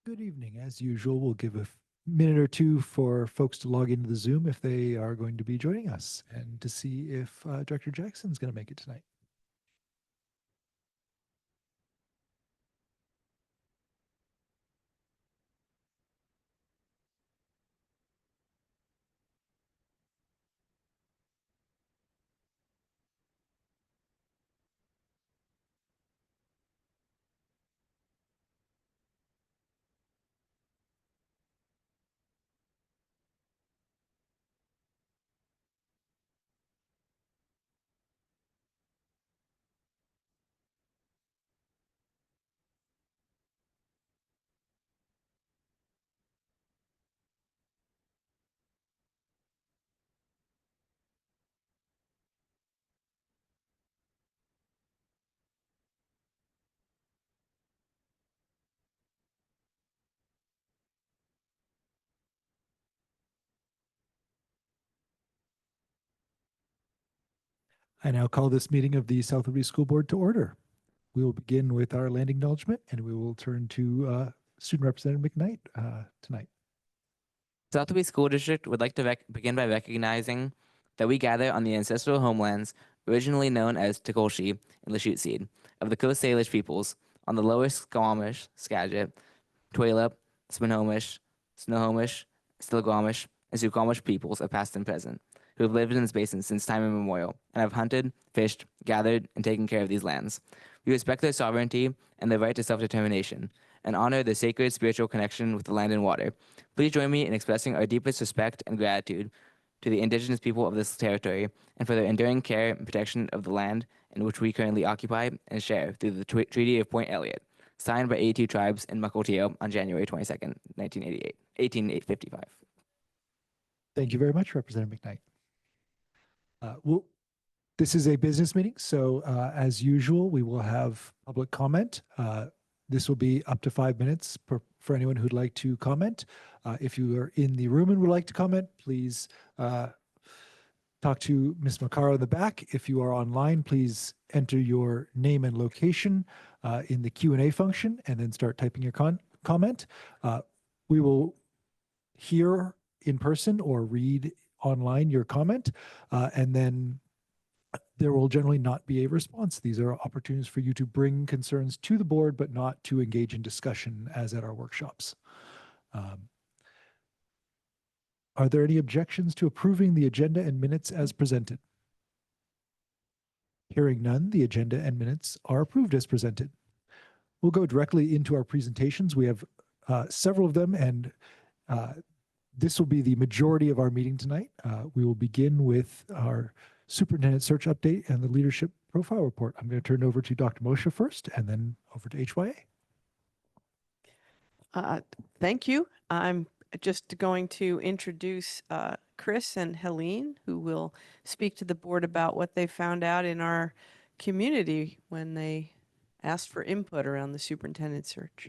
Good evening. As usual, we'll give a minute or two for folks to log into the Zoom if they are going to be joining us and to see if Director Jackson's going to make it tonight. I now call this meeting of the South Liberty School Board to order. We will begin with our land acknowledgement and we will turn to Student Representative McKnight tonight. Southwest School District would like to begin by recognizing that we gather on the ancestral homelands originally known as Takolshi and Lachute Seed of the Coast Salish peoples on the lower Squamish, Skagit, Tulalip, Swinomish, Snohomish, Stillaguamish, and Suquamish peoples of past and present, who have lived in this basin since time immemorial and have hunted, fished, gathered, and taken care of these lands. We respect their sovereignty and their right to self-determination, and honor their sacred spiritual connection with the land and water. Please join me in expressing our deepest respect and gratitude to the indigenous people of this territory and for their enduring care and protection of the land in which we currently occupy and share through the Treaty of Point Elliott, signed by 82 tribes in Mukilteo on January 22nd, 1988, 1855. Thank you very much, Representative McKnight. This is a business meeting, so as usual, we will have public comment. This will be up to 5 minutes for anyone who'd like to comment. If you are in the room and would like to comment, please talk to Ms. Macaro in the back. If you are online, please enter your name and location in the Q&A function and then start typing your comment. We will hear in person or read online your comment, and then there will generally not be a response. These are opportunities for you to bring concerns to the board, but not to engage in discussion as at our workshops. Are there any objections to approving the agenda and minutes as presented? Hearing none, the agenda and minutes are approved as presented. We'll go directly into our presentations. We have several of them, and this will be the majority of our meeting tonight. We will begin with our superintendent search update and the leadership profile report. I'm going to turn it over to Dr. Moshe first and then over to HYA. Thank you. I'm just going to introduce Chris and Helene, who will speak to the board about what they found out in our community when they asked for input around the superintendent search.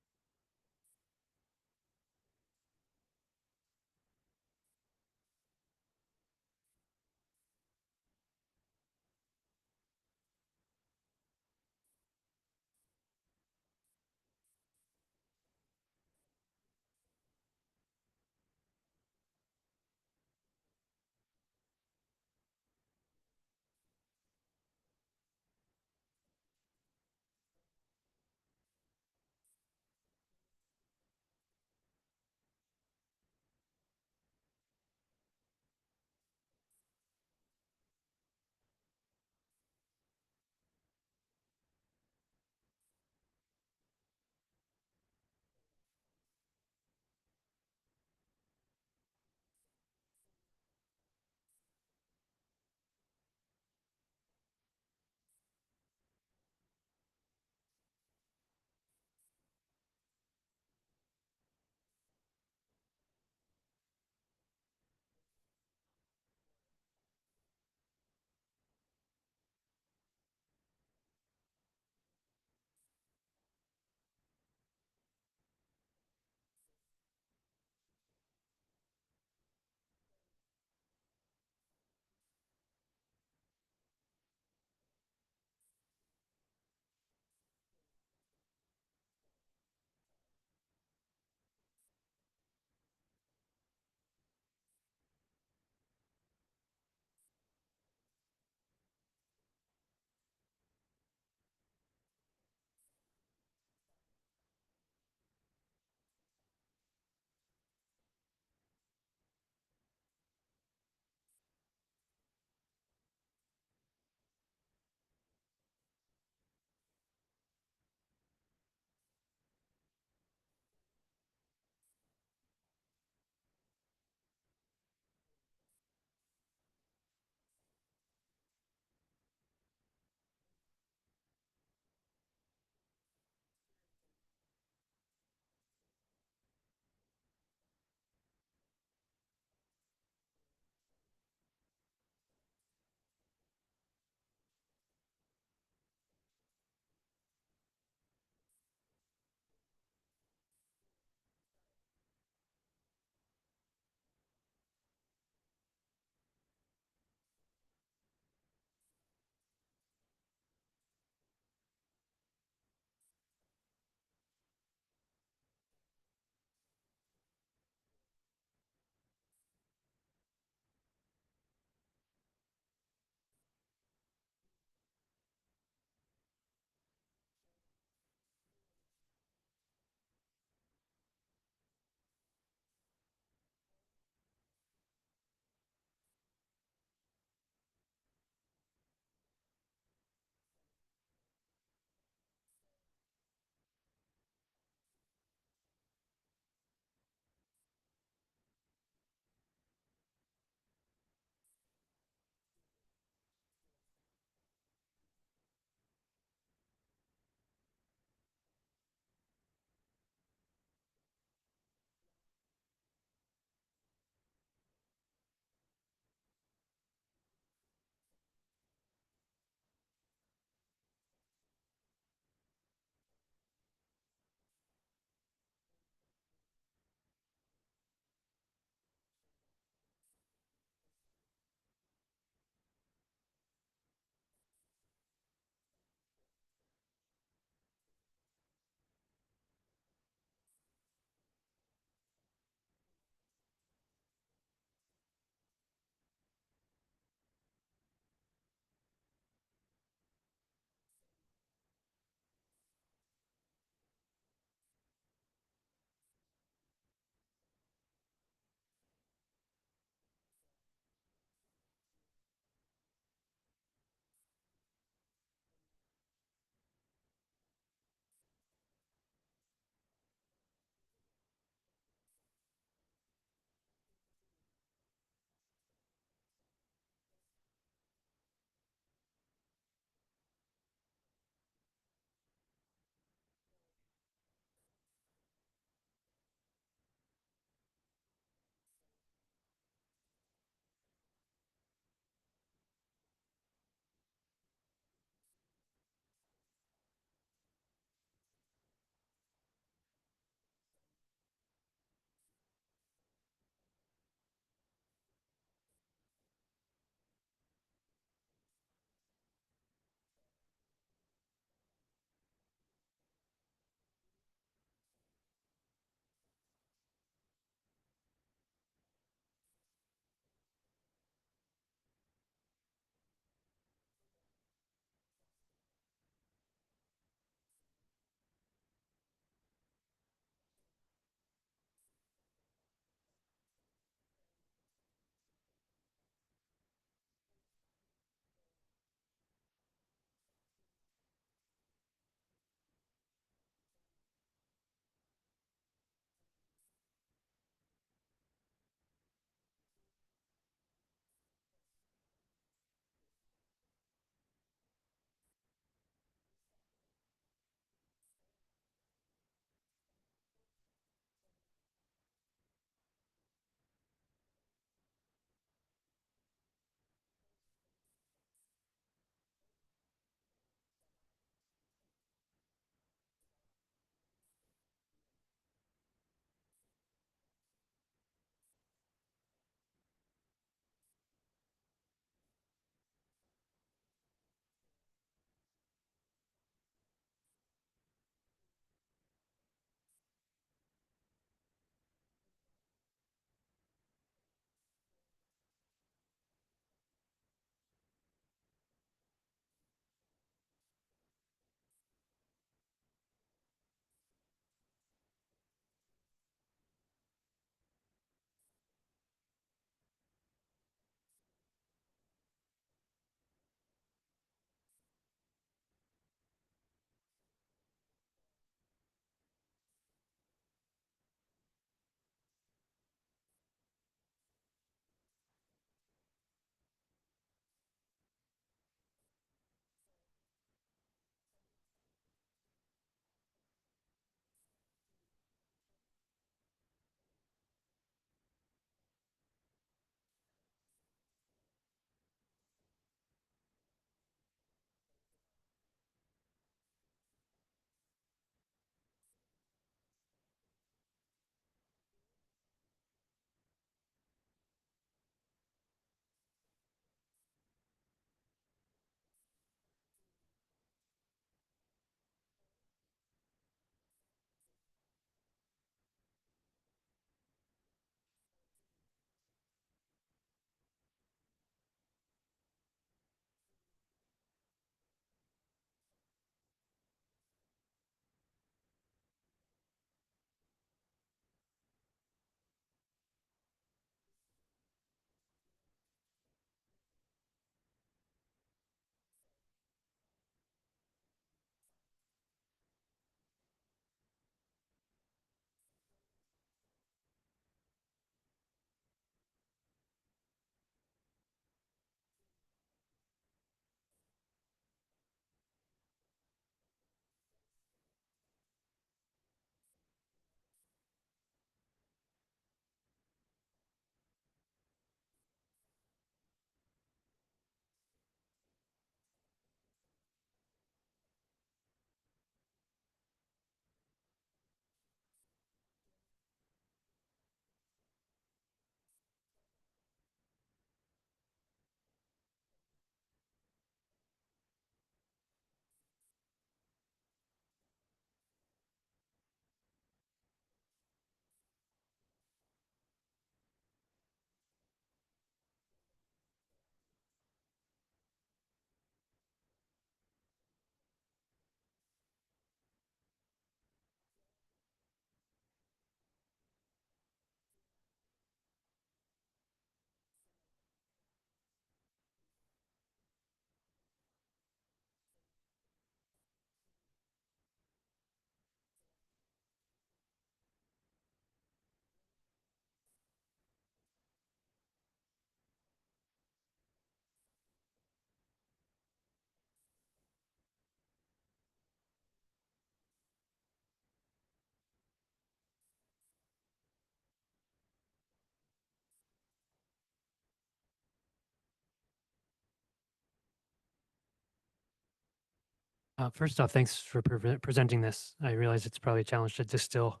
First off, thanks for presenting this. I realize it's probably a challenge to distill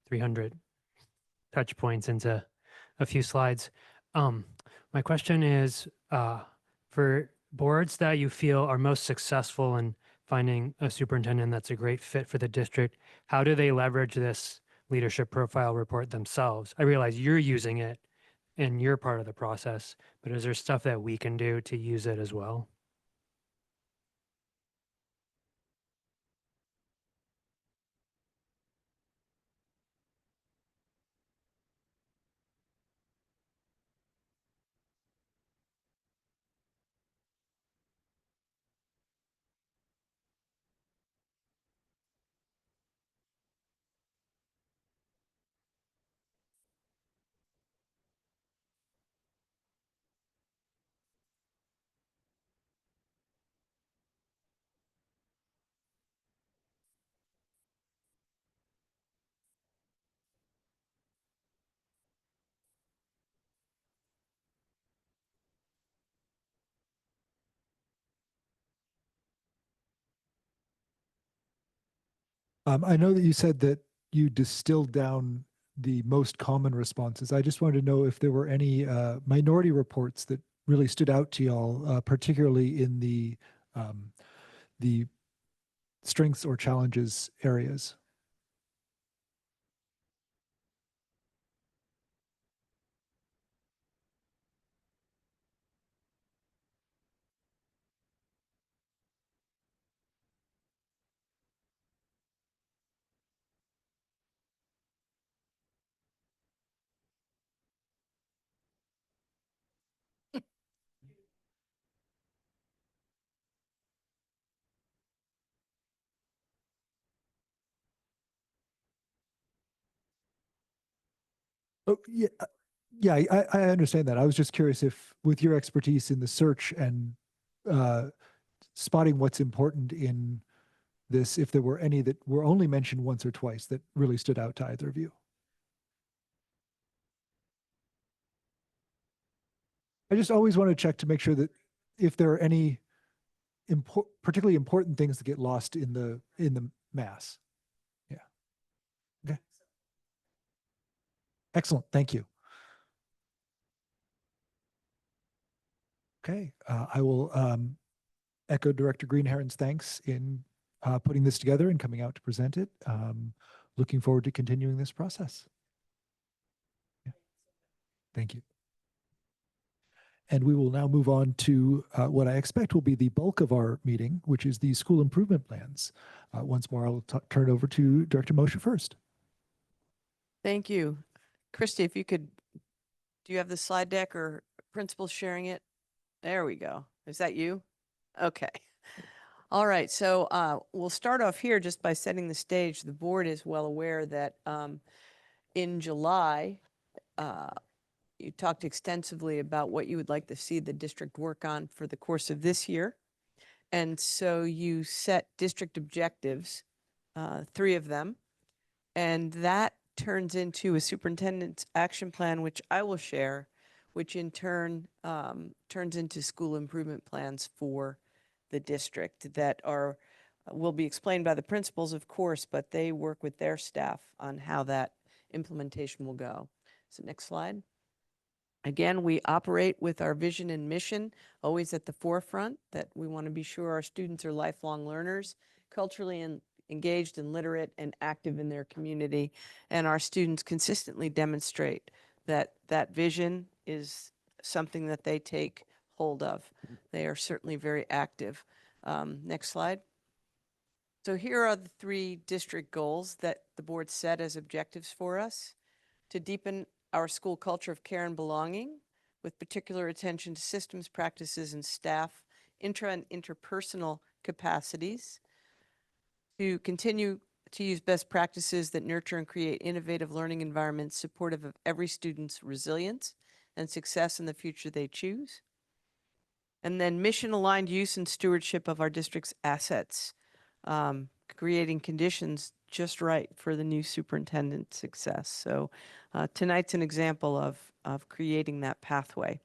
300 touch points into a few slides. My question is, for boards that you feel are most successful in finding a superintendent that's a great fit for the district, how do they leverage this leadership profile report themselves? I realize you're using it and you're part of the process, but is there stuff that we can do to use it as well? I know that you said that you distilled down the most common responses. I just wanted to know if there were any minority reports that really stood out to y'all, particularly in the strengths or challenges areas. Oh, yeah, yeah, I understand that. I was just curious if, with your expertise in the search and uh, spotting what's important in this, if there were any that were only mentioned once or twice that really stood out to either of you. I just always want to check to make sure that if there are any particularly important things that get lost in the mass. Yeah. Okay. Excellent. Thank you. Okay. I will echo Director Greenherron's thanks in putting this together and coming out to present it. Looking forward to continuing this process. Yeah. Thank you. And we will now move on to what I expect will be the bulk of our meeting, which is the school improvement plans. Once more, I'll turn it over to Director Moshe first. Thank you. Christy, if you could, do you have the slide deck or principal sharing it? There we go. Is that you? Okay. All right. So we'll start off here just by setting the stage. The board is well aware that in July, you talked extensively about what you would like to see the district work on for the course of this year. And so you set district objectives, 3 of them, and that turns into a superintendent's action plan, which I will share, which in turn turns into school improvement plans for the district that are will be explained by the principals, of course, but they work with their staff on how that implementation will go. So next slide. Again, we operate with our vision and mission always at the forefront, that we want to be sure our students are lifelong learners, culturally engaged and literate and active in their community. And our students consistently demonstrate that that vision is something that they take hold of. They are certainly very active. Next slide. So here are the 3 district goals that the board set as objectives for us: to deepen our school culture of care and belonging, with particular attention to systems, practices, and staff, intra and interpersonal capacities, to continue to use best practices that nurture and create innovative learning environments supportive of every student's resilience and success in the future they choose. And then mission-aligned use and stewardship of our district's assets, creating conditions just right for the new superintendent's success. So tonight's an example of creating that pathway.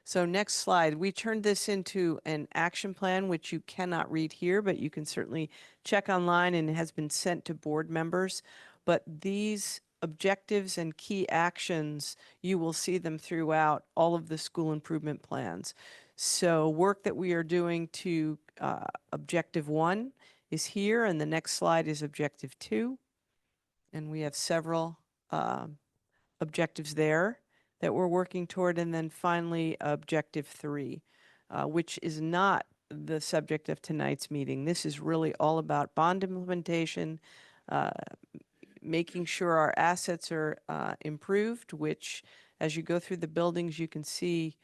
So next slide, we turned this into an action plan, which you cannot read here, but you can certainly check online, and it has been sent to board members. But these objectives and key actions, you will see them throughout all of the school improvement plans. So work that we are doing to objective 1 is here, and the next slide is objective 2. And we have several objectives there that we're working toward. And then finally, objective 3, which is not the subject of tonight's meeting. This is really all about bond implementation, making sure our assets are improved, which as you go through the buildings, you can see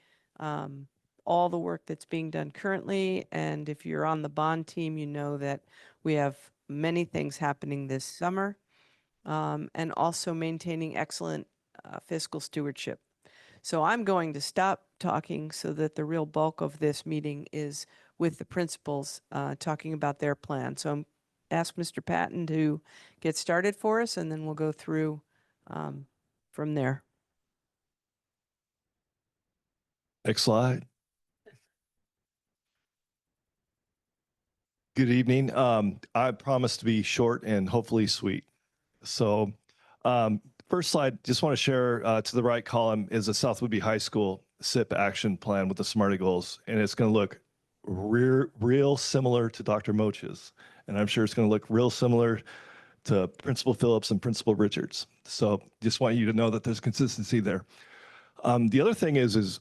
all the work that's being done currently. And if you're on the bond team, you know that we have many things happening this summer, and also maintaining excellent fiscal stewardship. So I'm going to stop talking so that the real bulk of this meeting is with the principals talking about their plan. So I'm ask Mr. Patton to get started for us, and then we'll go through from there. Next slide. Good evening. I promise to be short and hopefully sweet. So first slide, just want to share to the right column is a South Whidbey High School SIP action plan with the SMARTY goals. And it's going to look real similar to Dr. Moch's. And I'm sure it's going to look real similar to Principal Phillips and Principal Richards. So just want you to know that there's consistency there. The other thing is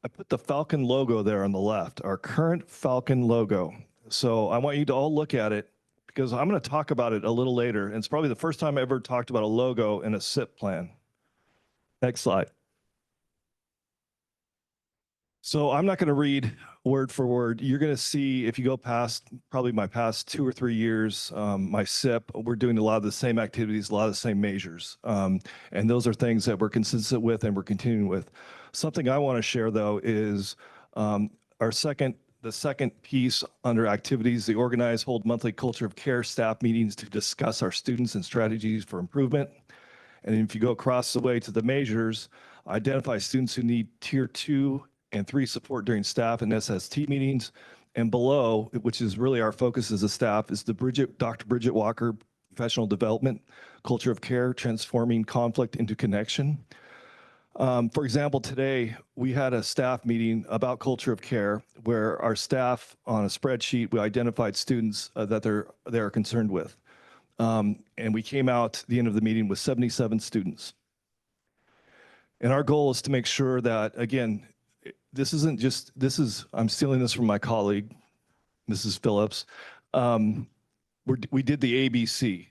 I put the Falcon logo there on the left, our current Falcon logo. So I want you to all look at it because I'm going to talk about it a little later. And it's probably the first time I ever talked about a logo in a SIP plan. Next slide. So I'm not going to read word for word. You're going to see, if you go past probably my past 2 or 3 years, my SIP, we're doing a lot of the same activities, a lot of the same measures. And those are things that we're consistent with and we're continuing with. Something I want to share, though, is the second piece under activities, the organize, hold monthly culture of care staff meetings to discuss our students and strategies for improvement. And if you go across the way to the measures, identify students who need tier 2 and 3 support during staff and SST meetings. And below, which is really our focus as a staff, is the Dr. Bridget Walker professional development, culture of care, transforming conflict into connection. For example, today we had a staff meeting about culture of care where our staff on a spreadsheet, we identified students that they're concerned with. And we came out at the end of the meeting with 77 students. And our goal is to make sure that, again, I'm stealing this from my colleague, Mrs. Phillips. We did the ABC.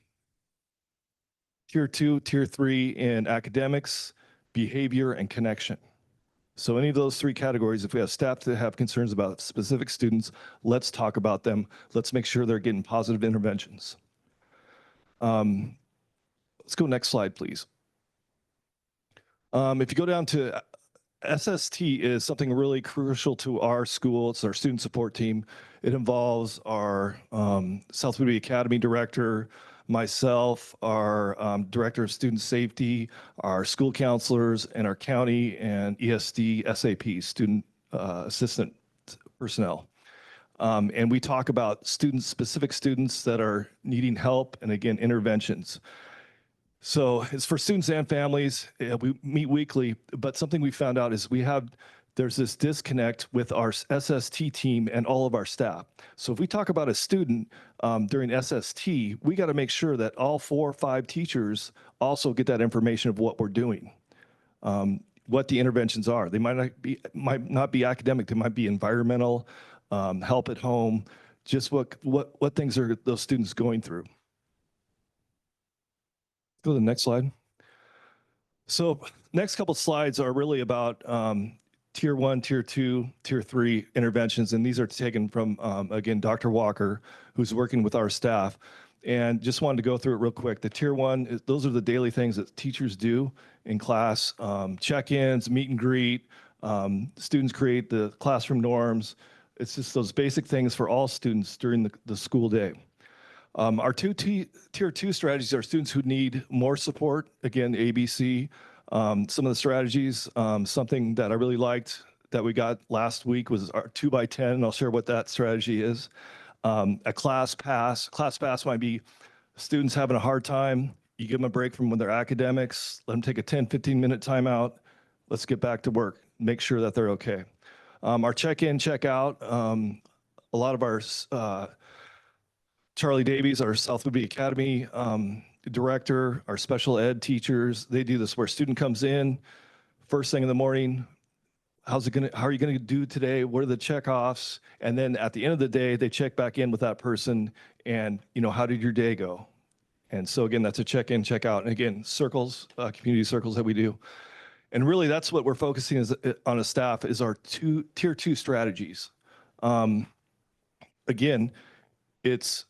Tier 2, tier 3 in academics, behavior, and connection. So any of those 3 categories, if we have staff that have concerns about specific students, let's talk about them. Let's make sure they're getting positive interventions. Let's go next slide, please. If you go down to SST is something really crucial to our school. It's our student support team. It involves our South Whidbey Academy director, myself, our director of student safety, our school counselors, and our county and ESD SAP, student assistant personnel. And we talk about specific students that are needing help and, again, interventions. So it's for students and families. We meet weekly, but something we found out is there's this disconnect with our SST team and all of our staff. So if we talk about a student during SST, we got to make sure that all 4 or 5 teachers also get that information of what we're doing, what the interventions are. They might not be academic. They might be environmental, help at home, just what things are those students going through. Go to the next slide. So next couple slides are really about tier 1, tier 2, tier 3 interventions. And these are taken from, again, Dr. Walker, who's working with our staff. And just wanted to go through it real quick. The tier 1, those are the daily things that teachers do in class, check-ins, meet and greet, students create the classroom norms. It's just those basic things for all students during the school day. Our tier 2 strategies are students who need more support. Again, ABC. Some of the strategies, something that I really liked that we got last week was our 2x10, and I'll share what that strategy is. A class pass. Class pass might be students having a hard time. You give them a break from their academics, let them take a 10, 15-minute timeout. Let's get back to work. Make sure that they're okay. Our check-in, check-out, a lot of our Charlie Davies, our South Whidbey Academy director, our special ed teachers, they do this where a student comes in first thing in the morning. How are you gonna do today? What are the checkoffs? And then at the end of the day, they check back in with that person and, how did your day go? And so again, that's a check-in, check-out. And again, circles, community circles that we do. And really that's what we're focusing on as staff is our tier 2 strategies. Again, it's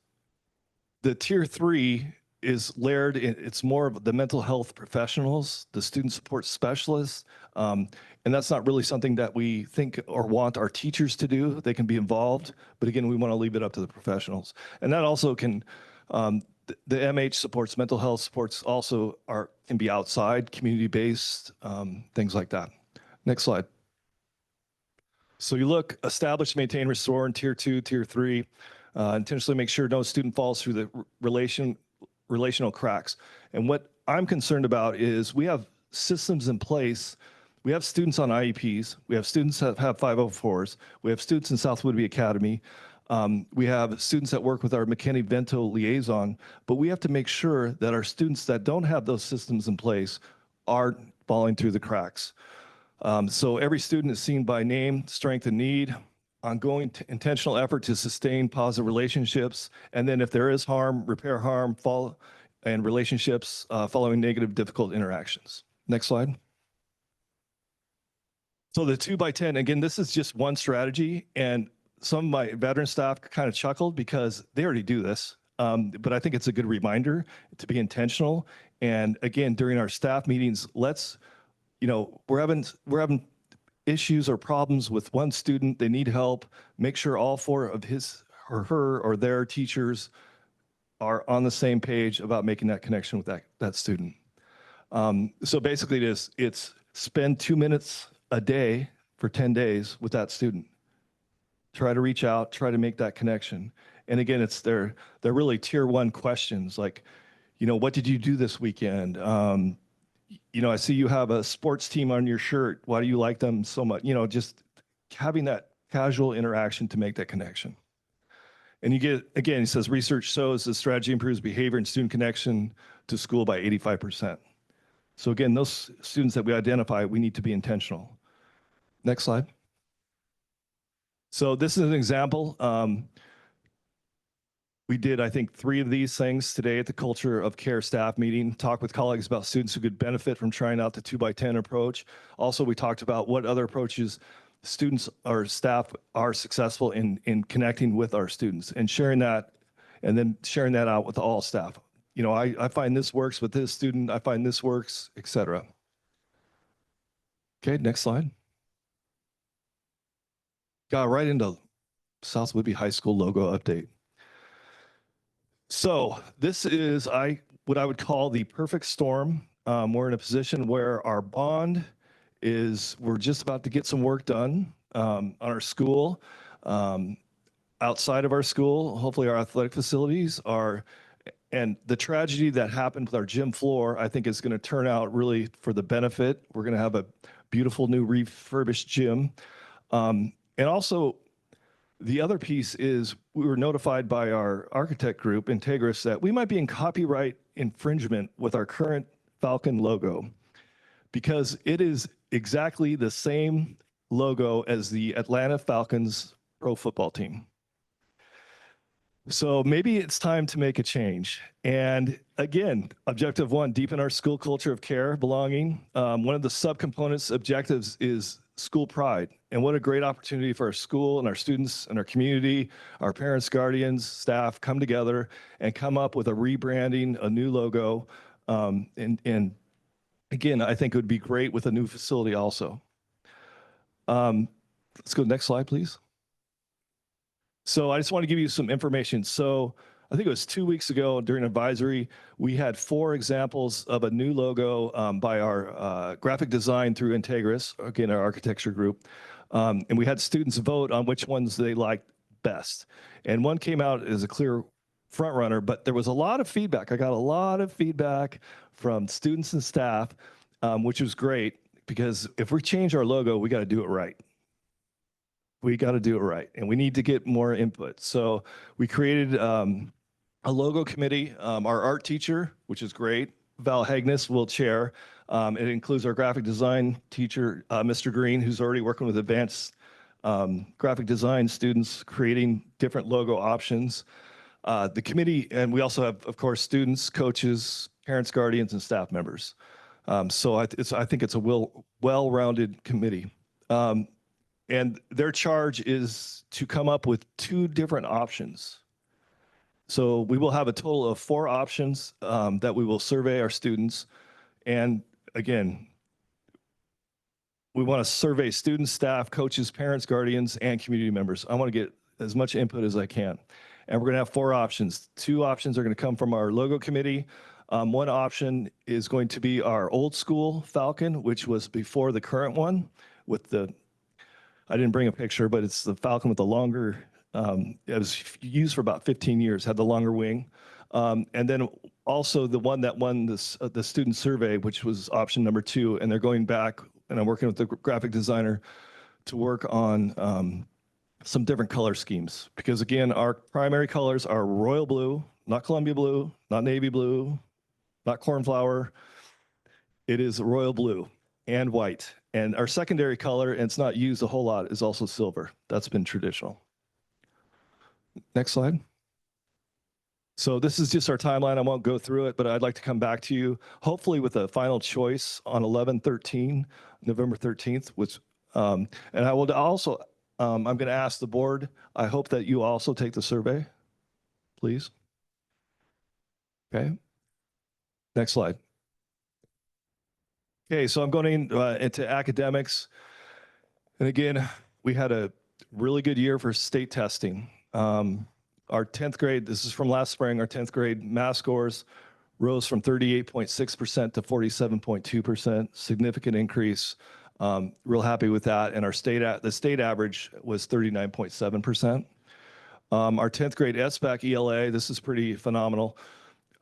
the tier 3 is layered in, it's more of the mental health professionals, the student support specialists, and that's not really something that we think or want our teachers to do. They can be involved, but again, we want to leave it up to the professionals. And that also can, the MH supports, mental health supports also can be outside, community-based, things like that. Next slide. So you look, establish, maintain, restore in tier 2, tier 3, intentionally make sure no student falls through the relational cracks. And what I'm concerned about is we have systems in place. We have students on IEPs. We have students that have 504s. We have students in South Whidbey Academy. We have students that work with our McKinney-Vento liaison, but we have to make sure that our students that don't have those systems in place aren't falling through the cracks. So every student is seen by name, strength, and need, ongoing intentional effort to sustain positive relationships, and then if there is harm, repair harm, and relationships following negative, difficult interactions. Next slide. So the 2x10, again, this is just one strategy, and some of my veteran staff kind of chuckled because they already do this, but I think it's a good reminder to be intentional. And again, during our staff meetings, we're having issues or problems with one student, they need help, make sure all 4 of his or her or their teachers are on the same page about making that connection with that student. So basically it's spend 2 minutes a day for 10 days with that student. Try to reach out, try to make that connection. And again, they're really tier 1 questions like, what did you do this weekend? I see you have a sports team on your shirt. Why do you like them so much? Just having that casual interaction to make that connection. And you get, again, he says, research shows the strategy improves behavior and student connection to school by 85%. So again, those students that we identify, we need to be intentional. Next slide. So this is an example. We did, I think, 3 of these things today at the Culture of Care staff meeting, talk with colleagues about students who could benefit from trying out the 2x10 approach. Also, we talked about what other approaches students or staff are successful in connecting with our students and sharing that, and then sharing that out with all staff. I find this works with this student, I find this works, etc. Okay, next slide. Got right into South Whidbey High School logo update. So this is what I would call the perfect storm. We're in a position where our bond is, we're just about to get some work done on our school. Outside of our school, hopefully our athletic facilities are, and the tragedy that happened with our gym floor, I think is going to turn out really for the benefit. We're going to have a beautiful new refurbished gym. And also, the other piece is we were notified by our architect group, Integris, that we might be in copyright infringement with our current Falcon logo because it is exactly the same logo as the Atlanta Falcons pro football team. So maybe it's time to make a change. And again, objective 1, deepen our school culture of care, belonging. One of the subcomponents objectives is school pride. And what a great opportunity for our school and our students and our community, our parents, guardians, staff come together and come up with a rebranding, a new logo. And again, I think it would be great with a new facility also. Let's go next slide, please. So I just want to give you some information. So I think it was 2 weeks ago during advisory, we had 4 examples of a new logo by our graphic design through Integris, again, our architecture group. And we had students vote on which ones they liked best. And one came out as a clear front runner, but there was a lot of feedback. I got a lot of feedback from students and staff, which was great, because if we change our logo, we got to do it right. We got to do it right, and we need to get more input. So we created a logo committee. Our art teacher, which is great, Val Hagnes, will chair. It includes our graphic design teacher, Mr. Green, who's already working with advanced graphic design students, creating different logo options. The committee, and we also have, of course, students, coaches, parents, guardians, and staff members. So I think it's a well-rounded committee. And their charge is to come up with 2 different options. So we will have a total of 4 options that we will survey our students. And again, we want to survey students, staff, coaches, parents, guardians, and community members. I want to get as much input as I can. And we're going to have 4 options. 2 options are going to come from our logo committee. One option is going to be our old school Falcon, which was before the current one with the, I didn't bring a picture, but it's the Falcon with the longer, it was used for about 15 years, had the longer wing. And then also the one that won this, the student survey, which was option number 2. And they're going back, and I'm working with the graphic designer to work on some different color schemes. Because again, our primary colors are royal blue, not Columbia blue, not navy blue, not cornflower. It is royal blue and white. And our secondary color, and it's not used a whole lot, is also silver. That's been traditional. Next slide. So this is just our timeline. I won't go through it, but I'd like to come back to you, hopefully with a final choice on November 13th, which, and I will also, I'm going to ask the board, I hope that you also take the survey, please. Okay. Next slide. Okay, so I'm going into academics. And again, we had a really good year for state testing. Our 10th grade, this is from last spring, our 10th grade math scores rose from 38.6% to 47.2%, significant increase. Real happy with that. And our the state average was 39.7%. Our 10th grade SBAC ELA, this is pretty phenomenal.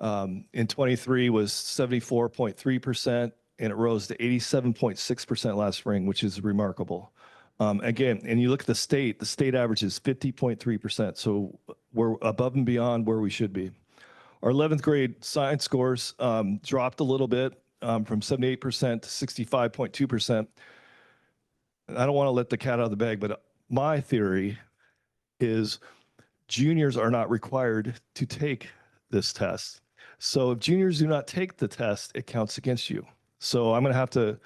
In 23 was 74.3%, and it rose to 87.6% last spring, which is remarkable. Again, and you look at the state average is 50.3%, so we're above and beyond where we should be. Our 11th grade science scores dropped a little bit from 78% to 65.2%. I don't want to let the cat out of the bag, but my theory is juniors are not required to take this test. So if juniors do not take the test, it counts against you. So I'm going to have to,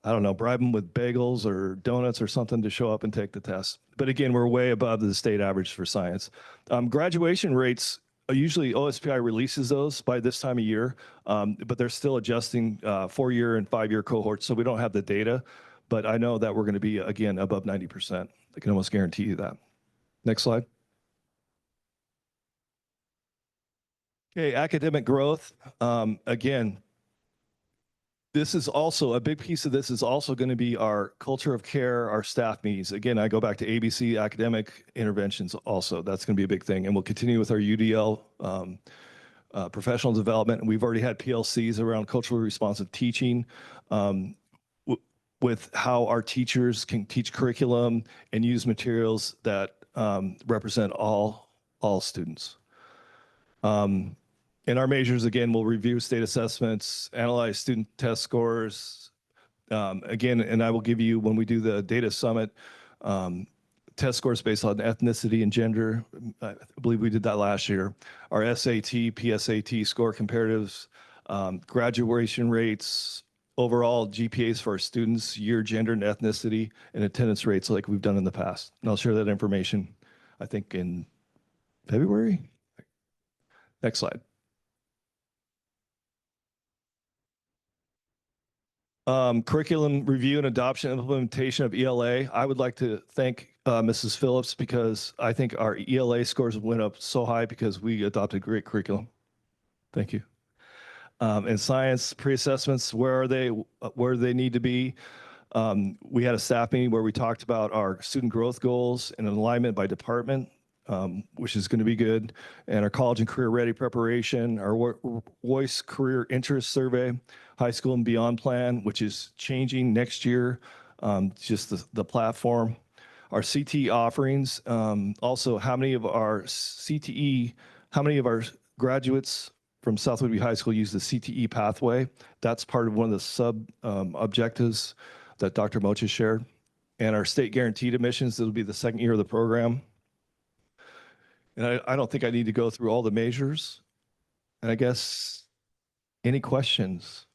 I don't know, bribe them with bagels or donuts or something to show up and take the test. But again, we're way above the state average for science. Graduation rates, usually OSPI releases those by this time of year, but they're still adjusting 4-year and 5-year cohorts, so we don't have the data. But I know that we're going to be, again, above 90%. I can almost guarantee you that. Next slide. Okay, academic growth. Again, this is also, a big piece of this is also going to be our culture of care, our staff meetings. Again, I go back to ABC academic interventions also. That's going to be a big thing. And we'll continue with our UDL professional development. And we've already had PLCs around culturally responsive teaching with how our teachers can teach curriculum and use materials that represent all students. In our measures, again, we'll review state assessments, analyze student test scores. Again, and I will give you, when we do the data summit, test scores based on ethnicity and gender. I believe we did that last year. Our SAT, PSAT score comparatives, graduation rates, overall GPAs for our students, year, gender, and ethnicity, and attendance rates like we've done in the past. And I'll share that information, I think, in February. Next slide. Curriculum review and adoption and implementation of ELA. I would like to thank Mrs. Phillips, because I think our ELA scores went up so high because we adopted great curriculum. Thank you. And science pre-assessments, where are they? Where do they need to be? We had a staff meeting where we talked about our student growth goals and alignment by department, which is going to be good, and our college and career ready preparation, our voice career interest survey, high school and beyond plan, which is changing next year, just the platform, our CTE offerings, also how many of our graduates from South Whitby High School use the CTE pathway. That's part of one of the sub objectives that Dr. Mocha shared. And our state guaranteed admissions, this will be the second year of the program. And I don't think I need to go through all the measures. And I guess, any questions?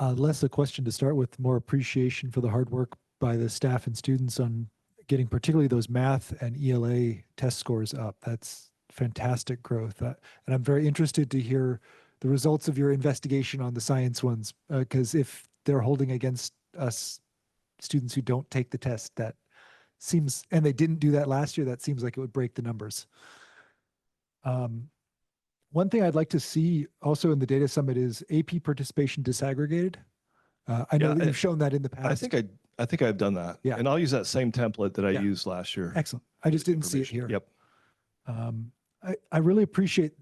Less a question to start with, more appreciation for the hard work by the staff and students on getting particularly those math and ELA test scores up. That's fantastic growth. And I'm very interested to hear the results of your investigation on the science ones, because if they're holding against us students who don't take the test, that seems, and they didn't do that last year, that seems like it would break the numbers. One thing I'd like to see also in the data summit is AP participation disaggregated. I know that you've shown that in the past. I think I've done that. Yeah. And I'll use that same template that I Yeah. used last year. Excellent. I just didn't see it here. Yep. I really appreciate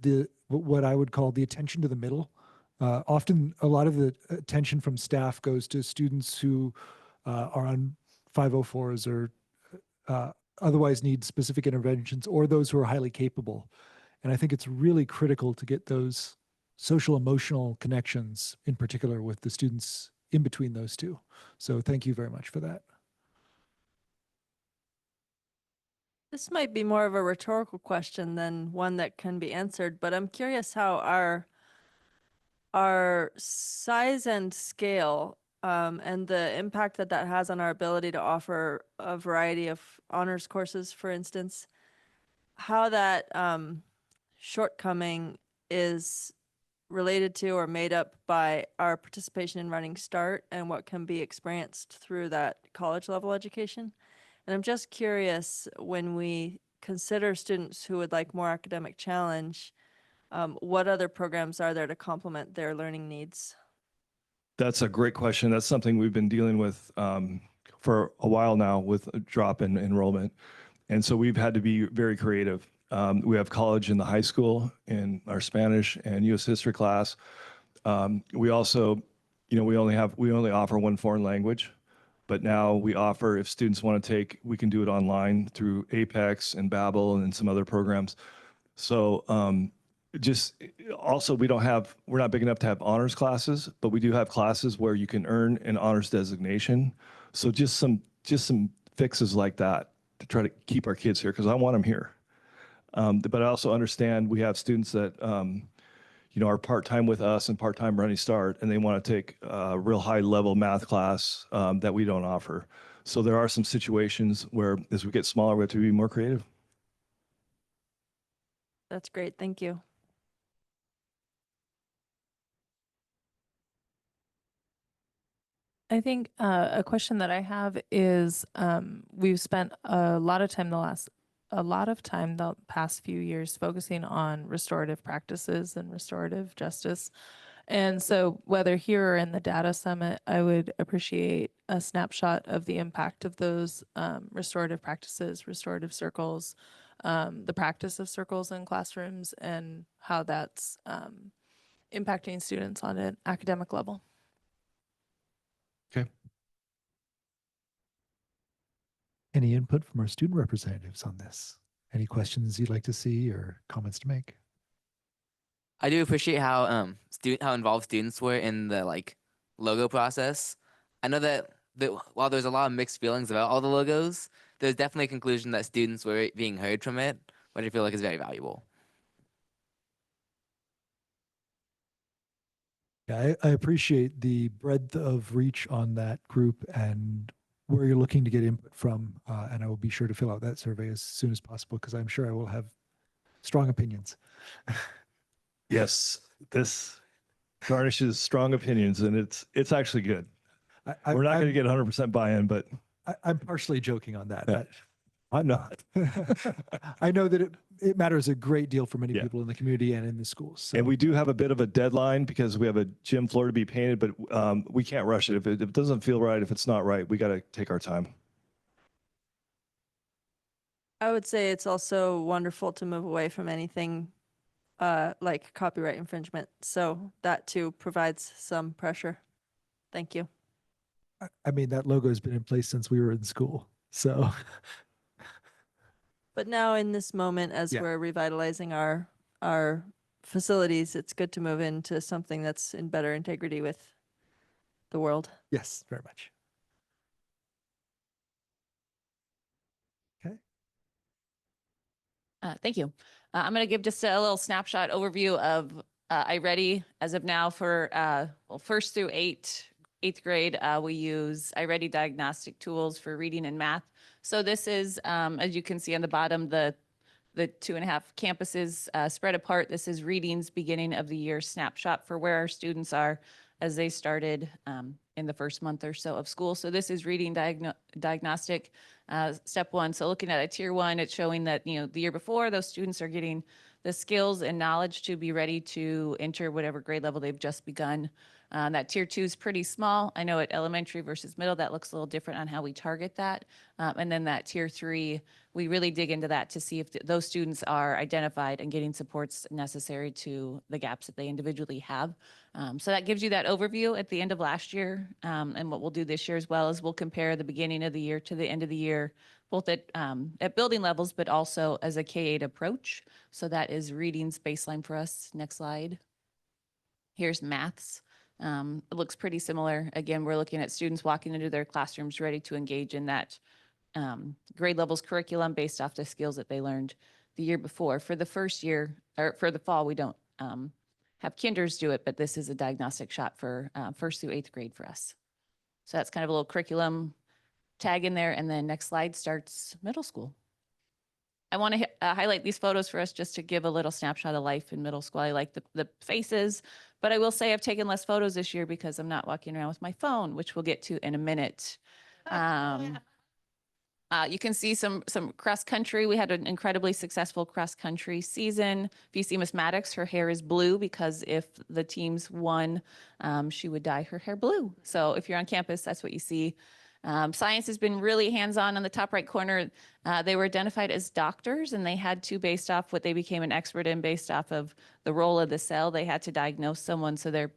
what I would call the attention to the middle. Often a lot of the attention from staff goes to students who are on 504s or otherwise need specific interventions, or those who are highly capable. And I think it's really critical to get those social emotional connections, in particular with the students in between those two. So thank you very much for that. This might be more of a rhetorical question than one that can be answered, but I'm curious how our size and scale and the impact that that has on our ability to offer a variety of honors courses, for instance, how that shortcoming is related to or made up by our participation in Running Start and what can be experienced through that college level education. And I'm just curious, when we consider students who would like more academic challenge, what other programs are there to complement their learning needs? That's a great question. That's something we've been dealing with for a while now with a drop in enrollment. And so we've had to be very creative. We have college in the high school in our Spanish and U.S. history class. We also, we only offer one foreign language, but now we offer, if students want to take, we can do it online through Apex and Babbel and some other programs. So we're not big enough to have honors classes, but we do have classes where you can earn an honors designation. So just some fixes like that to try to keep our kids here, because I want them here. But I also understand we have students that, are part-time with us and part-time Running Start, and they want to take a real high-level math class that we don't offer. So there are some situations where, as we get smaller, we have to be more creative. That's great. Thank you. I think a question that I have is we've spent a lot of time the past few years focusing on restorative practices and restorative justice. And so whether here or in the data summit, I would appreciate a snapshot of the impact of those restorative practices, restorative circles, the practice of circles in classrooms, and how that's impacting students on an academic level. Okay. Any input from our student representatives on this? Any questions you'd like to see or comments to make? I do appreciate how how involved students were in the logo process. I know that while there's a lot of mixed feelings about all the logos, there's definitely a conclusion that students were being heard from it, which I feel like is very valuable. Yeah, I appreciate the breadth of reach on that group and where you're looking to get input from. And I will be sure to fill out that survey as soon as possible, because I'm sure I will have strong opinions. Yes, this garnishes strong opinions, and it's actually good. We're not going to get 100% buy-in, but I'm partially joking on that. Yeah. I'm not. I know that it matters a great deal for many Yeah. people in the community and in the schools. So And we do have a bit of a deadline because we have a gym floor to be painted, but we can't rush it. If it doesn't feel right, if it's not right, we got to take our time. I would say it's also wonderful to move away from anything like copyright infringement. So that too provides some pressure. Thank you. I mean, that logo has been in place since we were in school. So But now in this moment, as Yeah. we're revitalizing our facilities, it's good to move into something that's in better integrity with the world. yes, very much. Okay. Thank you. I'm going to give just a little snapshot overview of iReady as of now for well, first through eighth grade. We use iReady diagnostic tools for reading and math. So this is, as you can see on the bottom, the 2.5 campuses spread apart. This is readings beginning of the year snapshot for where our students are as they started in the first month or so of school. So this is reading diagnostic step one. So looking at a tier one, it's showing that, you know, the year before those students are getting the skills and knowledge to be ready to enter whatever grade level they've just begun. That tier two is pretty small. I know at elementary versus middle, that looks a little different on how we target that. And then that tier three, we really dig into that to see if those students are identified and getting supports necessary to the gaps that they individually have. So that gives you that overview at the end of last year. And what we'll do this year as well is we'll compare the beginning of the year to the end of the year, both at building levels, but also as a K-8 approach. So that is readings baseline for us. Next slide. Here's maths. It looks pretty similar. Again, we're looking at students walking into their classrooms ready to engage in that grade levels curriculum based off the skills that they learned the year before. For the first year, or for the fall, we don't have kinders do it, but this is a diagnostic shot for first through eighth grade for us. So that's kind of a little curriculum tag in there. And then next slide starts middle school. I want to highlight these photos for us just to give a little snapshot of life in middle school. I like the faces, but I will say I've taken less photos this year because I'm not walking around with my phone, which we'll get to in a minute. You can see some cross country. We had an incredibly successful cross country season. If you see Miss Maddox, her hair is blue because if the teams won, she would dye her hair blue. So if you're on campus, that's what you see. Science has been really hands-on the top right corner. They were identified as doctors and they had to, based off what they became an expert in, based off of the role of the cell, they had to diagnose someone. So they're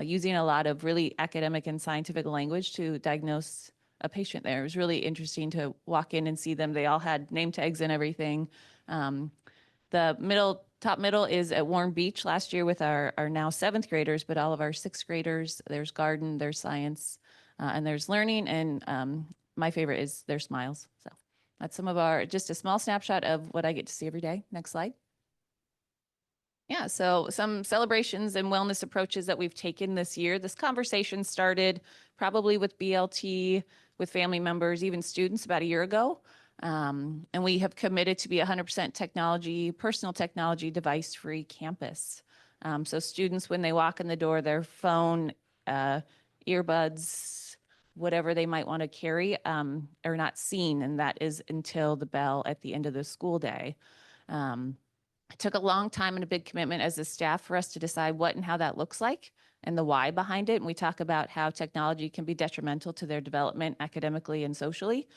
using a lot of really academic and scientific language to diagnose a patient there. It was really interesting to walk in and see them. They all had name tags and everything. The top middle is at Warm Beach last year with our now 7th graders, but all of our 6th graders. There's garden, there's science, and there's learning. And my favorite is their smiles. So that's some of our, just a small snapshot of what I get to see every day. Next slide. Yeah, so some celebrations and wellness approaches that we've taken this year. This conversation started probably with BLT, with family members, even students about a year ago. And we have committed to be 100% technology, personal technology, device-free campus. So students, when they walk in the door, their phone, earbuds, whatever they might want to carry, are not seen. And that is until the bell at the end of the school day. It took a long time and a big commitment as a staff for us to decide what and how that looks like and the why behind it. And we talk about how technology can be detrimental to their development academically and socially.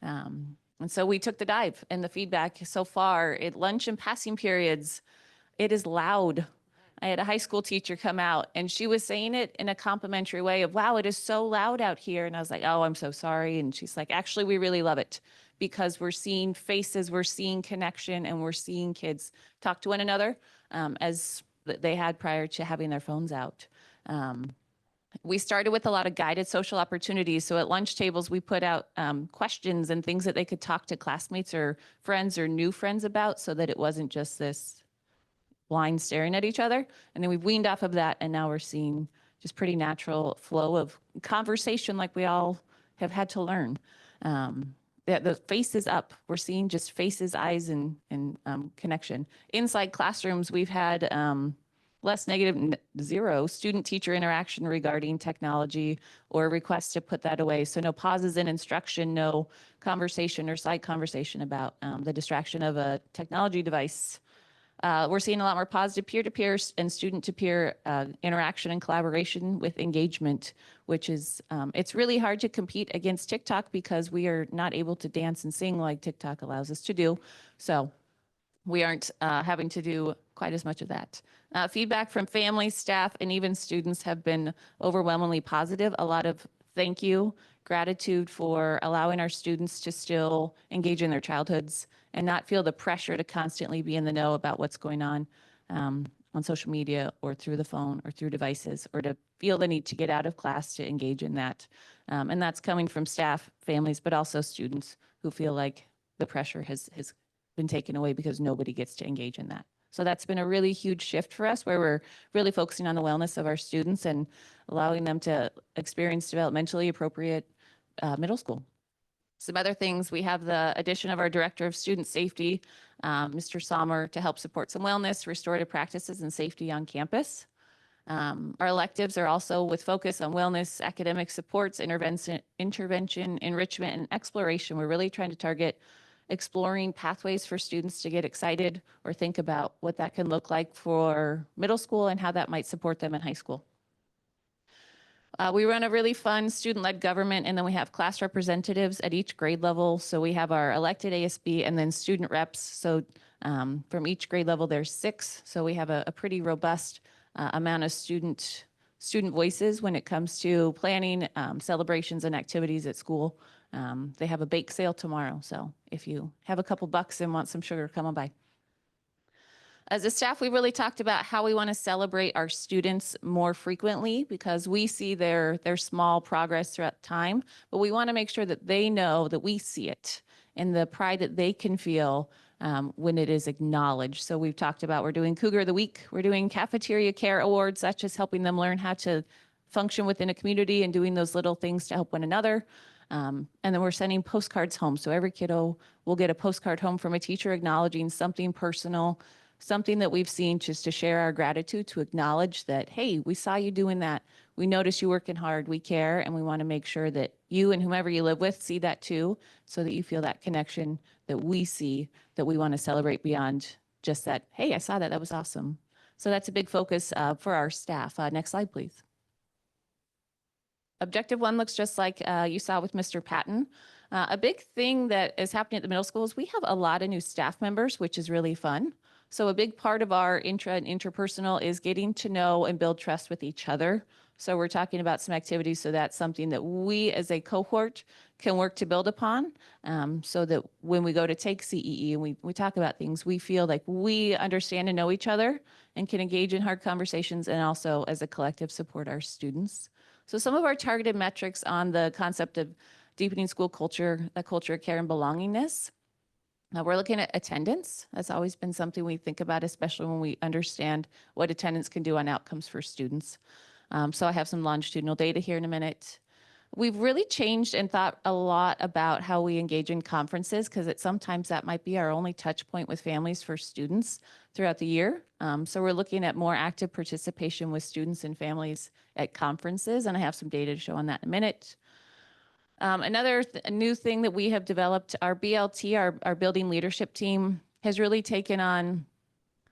And so we took the dive, and the feedback so far at lunch and passing periods, it is loud. I had a high school teacher come out and she was saying it in a complimentary way of, wow, it is so loud out here. And I was like, oh, I'm so sorry. And she's like, actually, we really love it because we're seeing faces, we're seeing connection, and we're seeing kids talk to one another as they had prior to having their phones out. We started with a lot of guided social opportunities. So at lunch tables, we put out questions and things that they could talk to classmates or friends or new friends about so that it wasn't just this blind staring at each other. And then we've weaned off of that, and now we're seeing just pretty natural flow of conversation like we all have had to learn. The faces up, we're seeing just faces, eyes, and connection. Inside classrooms, we've had less zero student teacher interaction regarding technology or requests to put that away. So no pauses in instruction, no conversation or side conversation about the distraction of a technology device. We're seeing a lot more positive peer-to-peer and student-to-peer interaction and collaboration with engagement, which is, it's really hard to compete against TikTok because we are not able to dance and sing like TikTok allows us to do. So we aren't having to do quite as much of that. Feedback from families, staff, and even students have been overwhelmingly positive. A lot of thank you, gratitude for allowing our students to still engage in their childhoods and not feel the pressure to constantly be in the know about what's going on social media or through the phone or through devices, or to feel the need to get out of class to engage in that. And that's coming from staff, families, but also students who feel like the pressure has been taken away because nobody gets to engage in that. So that's been a really huge shift for us, where we're really focusing on the wellness of our students and allowing them to experience developmentally appropriate middle school. Some other things, we have the addition of our Director of Student Safety, Mr. Sommer, to help support some wellness, restorative practices, and safety on campus. Our electives are also with focus on wellness, academic supports, intervention, enrichment, and exploration. We're really trying to target exploring pathways for students to get excited or think about what that can look like for middle school and how that might support them in high school. We run a really fun student-led government, and then we have class representatives at each grade level. So we have our elected ASB and then student reps. So from each grade level, there's 6. So we have a pretty robust amount of student voices when it comes to planning celebrations and activities at school. They have a bake sale tomorrow. So if you have a couple bucks and want some sugar, come on by. As a staff, we really talked about how we want to celebrate our students more frequently, because we see their small progress throughout time, but we want to make sure that they know that we see it and the pride that they can feel when it is acknowledged. So we've talked about, we're doing Cougar of the Week, we're doing Cafeteria Care Awards. That's just helping them learn how to function within a community and doing those little things to help one another. And then we're sending postcards home. So every kiddo will get a postcard home from a teacher acknowledging something personal, something that we've seen, just to share our gratitude, to acknowledge that, hey, we saw you doing that. We notice you working hard. We care, and we want to make sure that you and whomever you live with see that too, so that you feel that connection that we see, that we want to celebrate beyond just that, hey, I saw that. That was awesome. So that's a big focus for our staff. Next slide, please. Objective 1 looks just like you saw with Mr. Patton. A big thing that is happening at the middle school is we have a lot of new staff members, which is really fun. So a big part of our intra and interpersonal is getting to know and build trust with each other. So we're talking about some activities. So that's something that we as a cohort can work to build upon, so that when we go to take CEE and we talk about things, we feel like we understand and know each other and can engage in hard conversations, and also as a collective support our students. So some of our targeted metrics on the concept of deepening school culture, a culture of care and belongingness. We're looking at attendance. That's always been something we think about, especially when we understand what attendance can do on outcomes for students. So I have some longitudinal data here in a minute. We've really changed and thought a lot about how we engage in conferences, because sometimes that might be our only touch point with families for students throughout the year. So we're looking at more active participation with students and families at conferences, and I have some data to show on that in a minute. Another new thing that we have developed, our BLT, our building leadership team, has really taken on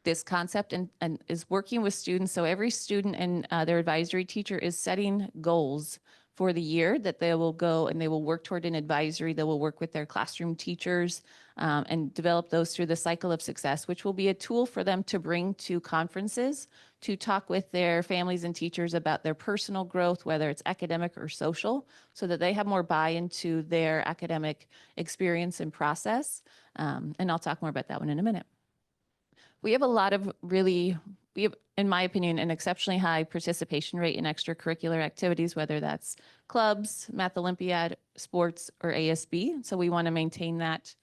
this concept and is working with students. So every student and their advisory teacher is setting goals for the year that they will go and they will work toward an advisory. They will work with their classroom teachers and develop those through the cycle of success, which will be a tool for them to bring to conferences to talk with their families and teachers about their personal growth, whether it's academic or social, so that they have more buy-in to their academic experience and process. And I'll talk more about that one in a minute. We have a lot of we have, in my opinion, an exceptionally high participation rate in extracurricular activities, whether that's clubs, Math Olympiad, sports, or ASB. So we want to maintain that.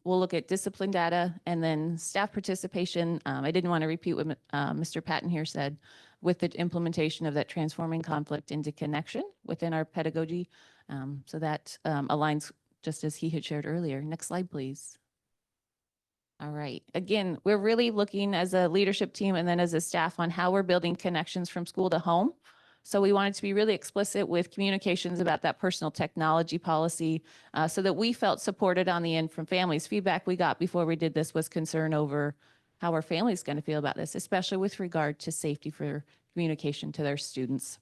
We'll look at discipline data and then staff participation. I didn't want to repeat what Mr. Patton here said with the implementation of that transforming conflict into connection within our pedagogy. So that aligns just as he had shared earlier. Next slide, please. All right. Again, we're really looking as a leadership team and then as a staff on how we're building connections from school to home. So we wanted to be really explicit with communications about that personal technology policy so that we felt supported on the end from families. Feedback we got before we did this was concern over how our families going to feel about this, especially with regard to safety for communication to their students.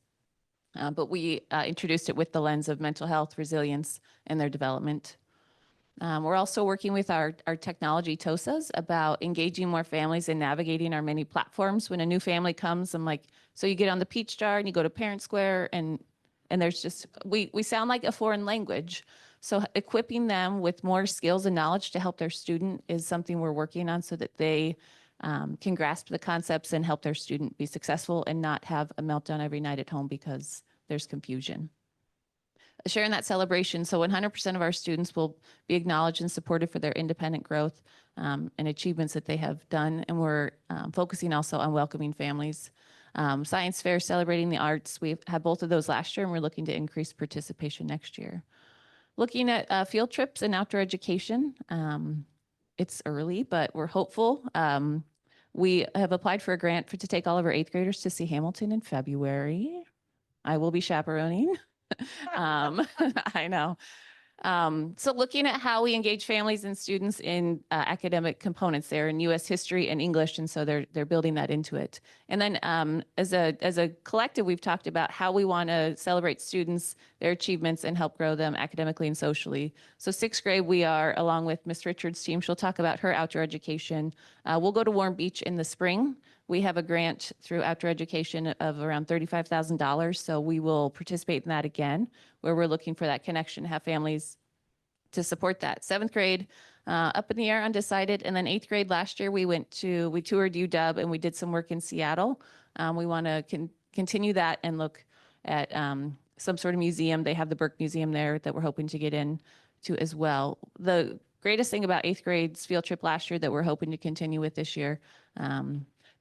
But we introduced it with the lens of mental health, resilience, and their development. We're also working with our technology TOSAs about engaging more families in navigating our many platforms. When a new family comes, I'm like, so you get on the Peach Jar and you go to Parent Square and there's just, we sound like a foreign language. So equipping them with more skills and knowledge to help their student is something we're working on so that they can grasp the concepts and help their student be successful and not have a meltdown every night at home because there's confusion. Sharing that celebration. So 100% of our students will be acknowledged and supported for their independent growth and achievements that they have done. And we're focusing also on welcoming families. Science fair, celebrating the arts. We've had both of those last year and we're looking to increase participation next year. Looking at field trips and outdoor education. It's early, but we're hopeful. We have applied for a grant to take all of our 8th graders to see Hamilton in February. I will be chaperoning. I know. So looking at how we engage families and students in academic components, they're in U.S. history and English, and so they're building that into it. And then as a collective, we've talked about how we want to celebrate students, their achievements, and help grow them academically and socially. So 6th grade, we are, along with Miss Richards' team, she'll talk about her outdoor education. We'll go to Warm Beach in the spring. We have a grant through outdoor education of around $35,000. So we will participate in that again, where we're looking for that connection, have families to support that. 7th grade, up in the air, undecided. And then 8th grade last year, we toured UW and we did some work in Seattle. We want to continue that and look at some sort of museum. They have the Burke Museum there that we're hoping to get into as well. The greatest thing about 8th grade's field trip last year that we're hoping to continue with this year,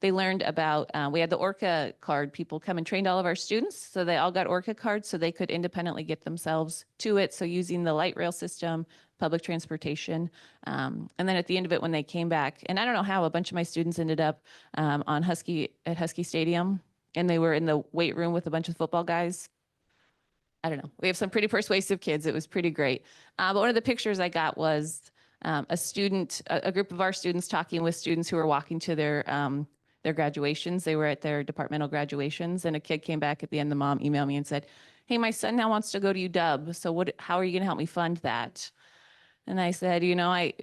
they learned about, we had the ORCA card. People come and trained all of our students. So they all got ORCA cards so they could independently get themselves to it. So using the light rail system, public transportation. And then at the end of it, when they came back, and I don't know how a bunch of my students ended up at Husky Stadium, and they were in the weight room with a bunch of football guys. I don't know. We have some pretty persuasive kids. It was pretty great. But one of the pictures I got was a group of our students talking with students who were walking to their graduations. They were at their departmental graduations, and a kid came back at the end. The mom emailed me and said, "Hey, my son now wants to go to UW. So how are you going to help me fund that?" And I said,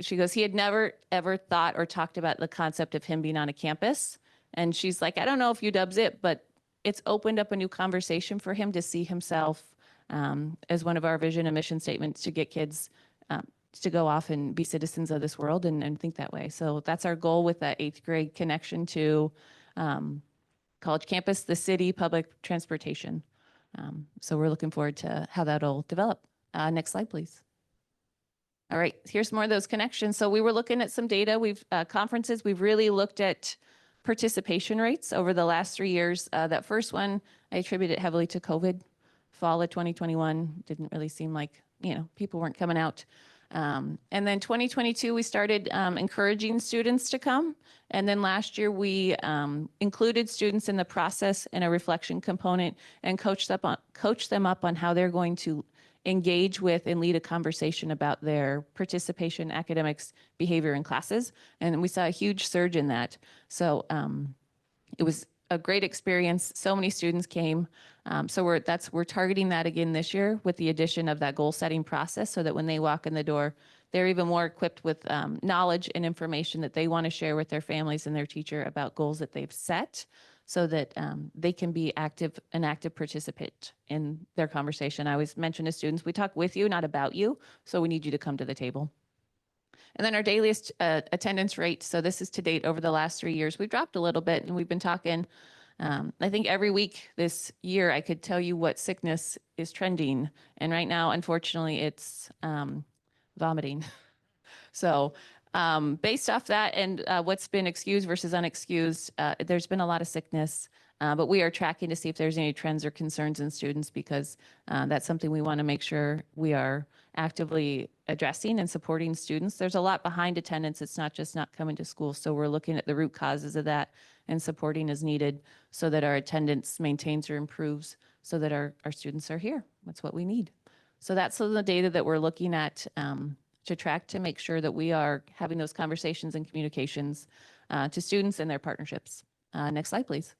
she goes, he had never ever thought or talked about the concept of him being on a campus. And she's like, I don't know if UW's it, but it's opened up a new conversation for him to see himself as one of our vision and mission statements to get kids to go off and be citizens of this world and think that way. So that's our goal with that 8th grade connection to college campus, the city, public transportation. So we're looking forward to how that'll develop. Next slide, please. All right, here's more of those connections. So we were looking at some data. Conferences, we've really looked at participation rates over the last 3 years. That first one, I attribute it heavily to COVID. Fall of 2021 didn't really seem like, people weren't coming out. And then 2022, we started encouraging students to come. And then last year, we included students in the process in a reflection component and coached them up on how they're going to engage with and lead a conversation about their participation, academics, behavior in classes. And we saw a huge surge in that. So it was a great experience. So many students came. So we're targeting that again this year with the addition of that goal setting process so that when they walk in the door, they're even more equipped with knowledge and information that they want to share with their families and their teacher about goals that they've set so that they can be an active participant in their conversation. I always mention to students, we talk with you, not about you. So we need you to come to the table. And then our daily attendance rate. So this is to date over the last 3 years. We've dropped a little bit and we've been talking, I think every week this year, I could tell you what sickness is trending. And right now, unfortunately, it's vomiting. So Based off that and what's been excused versus unexcused, there's been a lot of sickness, but we are tracking to see if there's any trends or concerns in students because that's something we want to make sure we are actively addressing and supporting students. There's a lot behind attendance. It's not just not coming to school. So we're looking at the root causes of that and supporting as needed so that our attendance maintains or improves so that our students are here. That's what we need. So that's some of the data that we're looking at to track to make sure that we are having those conversations and communications to students and their partnerships. Next slide, please.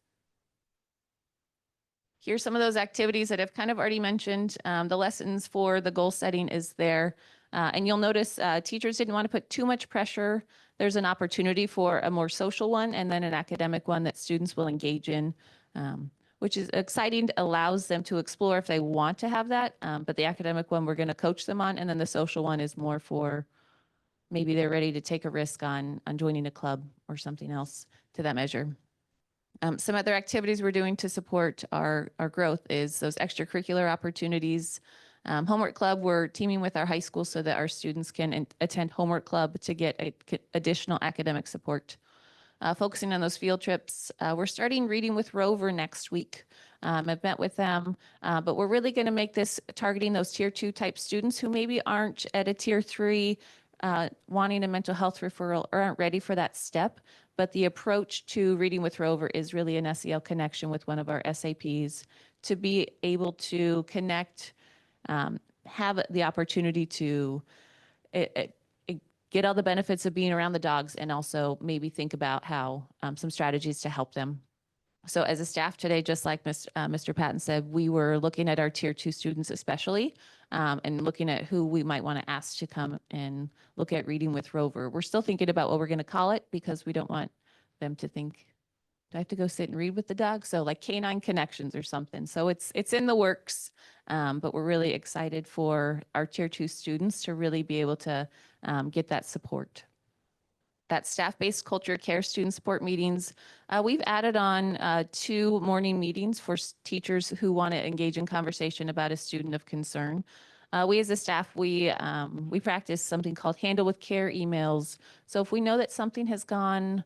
Here's some of those activities that I've kind of already mentioned. The lessons for the goal setting is there. And you'll notice teachers didn't want to put too much pressure. There's an opportunity for a more social one and then an academic one that students will engage in, which is exciting, allows them to explore if they want to have that. But the academic one, we're going to coach them on. And then the social one is more for maybe they're ready to take a risk on joining a club or something else to that measure. Some other activities we're doing to support our growth is those extracurricular opportunities. Homework club, we're teaming with our high school so that our students can attend homework club to get additional academic support. Focusing on those field trips, we're starting Reading with Rover next week. I've met with them, but we're really going to make this targeting those tier 2 type students who maybe aren't at a tier 3 wanting a mental health referral or aren't ready for that step. But the approach to Reading with Rover is really an SEL connection with one of our SAPs to be able to connect, have the opportunity to get all the benefits of being around the dogs and also maybe think about how some strategies to help them. So as a staff today, just like Mr. Patton said, we were looking at our tier 2 students especially and looking at who we might want to ask to come and look at Reading with Rover. We're still thinking about what we're going to call it because we don't want them to think, do I have to go sit and read with the dog? So like Canine Connections or something. So it's in the works, but we're really excited for our tier 2 students to really be able to get that support. That staff-based culture care student support meetings. We've added on 2 morning meetings for teachers who want to engage in conversation about a student of concern. We as a staff, we practice something called handle with care emails. So if we know that something is going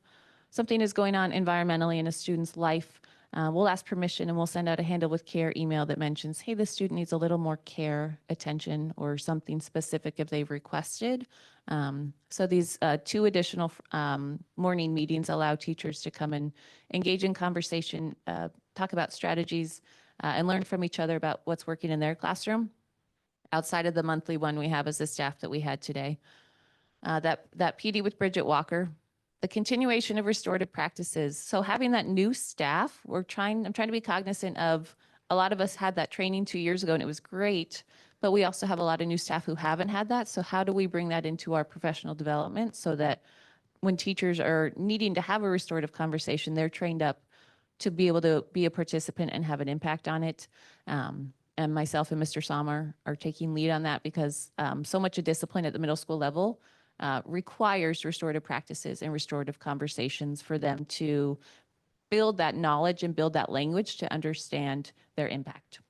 on environmentally in a student's life, we'll ask permission and we'll send out a handle with care email that mentions, hey, this student needs a little more care, attention, or something specific if they've requested. So these 2 additional morning meetings allow teachers to come and engage in conversation, talk about strategies, and learn from each other about what's working in their classroom outside of the monthly one we have as a staff that we had today. That PD with Bridget Walker. The continuation of restorative practices. So having that new staff, I'm trying to be cognizant of, a lot of us had that training 2 years ago and it was great, but we also have a lot of new staff who haven't had that. So how do we bring that into our professional development so that when teachers are needing to have a restorative conversation, they're trained up to be able to be a participant and have an impact on it. And myself and Mr. Sommer are taking lead on that because so much of discipline at the middle school level requires restorative practices and restorative conversations for them to build that knowledge and build that language to understand their impact.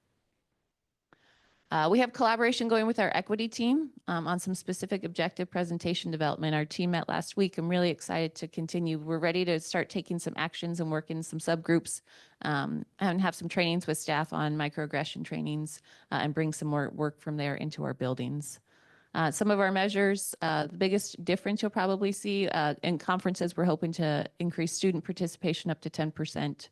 We have collaboration going with our equity team on some specific objective presentation development. Our team met last week. I'm really excited to continue. We're ready to start taking some actions and work in some subgroups and have some trainings with staff on microaggression trainings and bring some more work from there into our buildings. Some of our measures, the biggest difference you'll probably see in conferences, we're hoping to increase student participation up to 10%.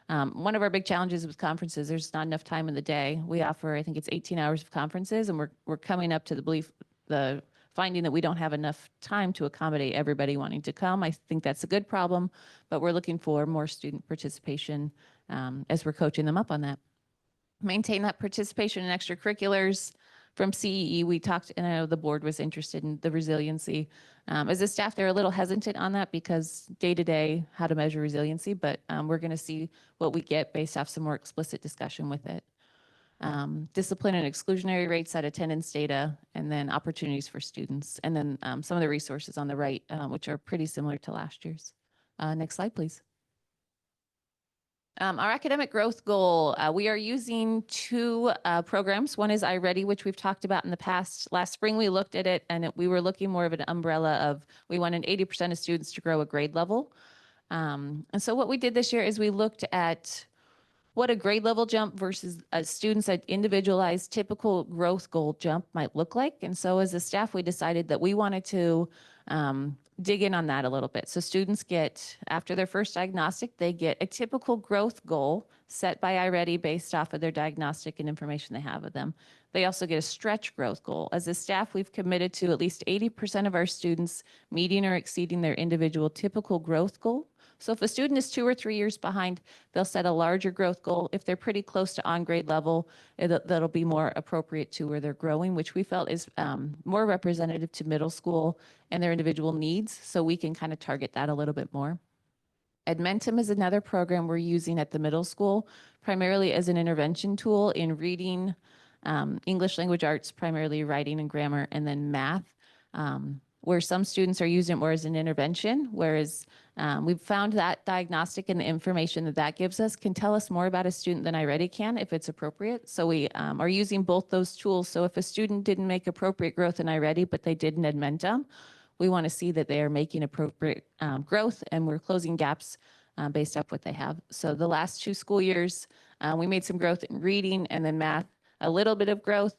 One of our big challenges with conferences, there's not enough time in the day. We offer, I think it's 18 hours of conferences, and we're coming up to the finding that we don't have enough time to accommodate everybody wanting to come. I think that's a good problem, but we're looking for more student participation as we're coaching them up on that. Maintain that participation in extracurriculars. From CEE, we talked, and I know the board was interested in the resiliency. As a staff, they're a little hesitant on that because day-to-day, how to measure resiliency, but we're going to see what we get based off some more explicit discussion with it. Discipline and exclusionary rates, that attendance data, and then opportunities for students, and then some of the resources on the right, which are pretty similar to last year's. Next slide, please. Our academic growth goal, we are using two programs. One is iReady, which we've talked about in the past. Last spring, we looked at it and we were looking more of an umbrella of, we wanted 80% of students to grow a grade level. And so what we did this year is we looked at what a grade level jump versus a student's individualized typical growth goal jump might look like. And so as a staff, we decided that we wanted to dig in on that a little bit. So students get, after their first diagnostic, they get a typical growth goal set by iReady based off of their diagnostic and information they have of them. They also get a stretch growth goal. As a staff, we've committed to at least 80% of our students meeting or exceeding their individual typical growth goal. So if a student is 2 or 3 years behind, they'll set a larger growth goal. If they're pretty close to on grade level, that'll be more appropriate to where they're growing, which we felt is more representative to middle school and their individual needs. So we can kind of target that a little bit more. Edmentum is another program we're using at the middle school, primarily as an intervention tool in reading, English language arts, primarily writing and grammar, and then math. Where some students are using it more as an intervention, whereas we've found that diagnostic and the information that that gives us can tell us more about a student than iReady can if it's appropriate. So we are using both those tools. So if a student didn't make appropriate growth in iReady, but they did in Edmentum, we want to see that they are making appropriate growth and we're closing gaps based off what they have. So the last 2 school years, we made some growth in reading and then math, a little bit of growth,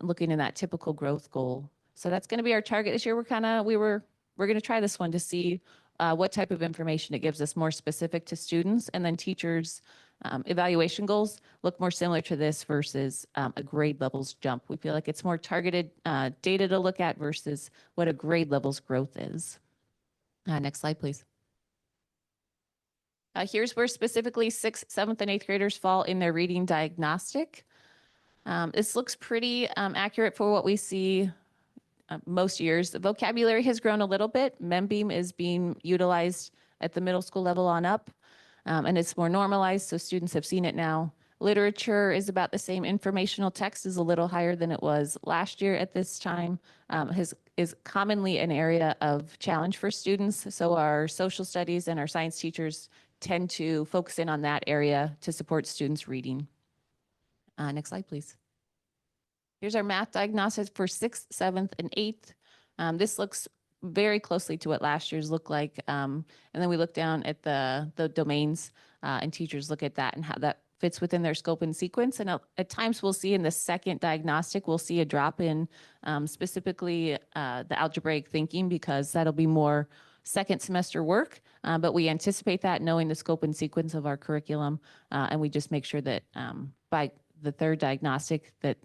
looking in that typical growth goal. So that's going to be our target this year. We're going to try this one to see what type of information it gives us more specific to students, and then teachers' evaluation goals look more similar to this versus a grade levels jump. We feel like it's more targeted data to look at versus what a grade levels growth is. Next slide, please. Here's where specifically 6th, 7th, and 8th graders fall in their reading diagnostic. This looks pretty accurate for what we see most years. The vocabulary has grown a little bit. Membeam is being utilized at the middle school level on up, and it's more normalized, so students have seen it now. Literature is about the same. Informational text is a little higher than it was last year at this time, is commonly an area of challenge for students. So our social studies and our science teachers tend to focus in on that area to support students reading. Next slide, please. Here's our math diagnosis for 6th, 7th, and 8th. This looks very closely to what last year's looked like. And then we look down at the domains and teachers look at that and how that fits within their scope and sequence. And at times we'll see in the second diagnostic, we'll see a drop in specifically the algebraic thinking, because that'll be more second semester work. But we anticipate that knowing the scope and sequence of our curriculum. And we just make sure that by the third diagnostic that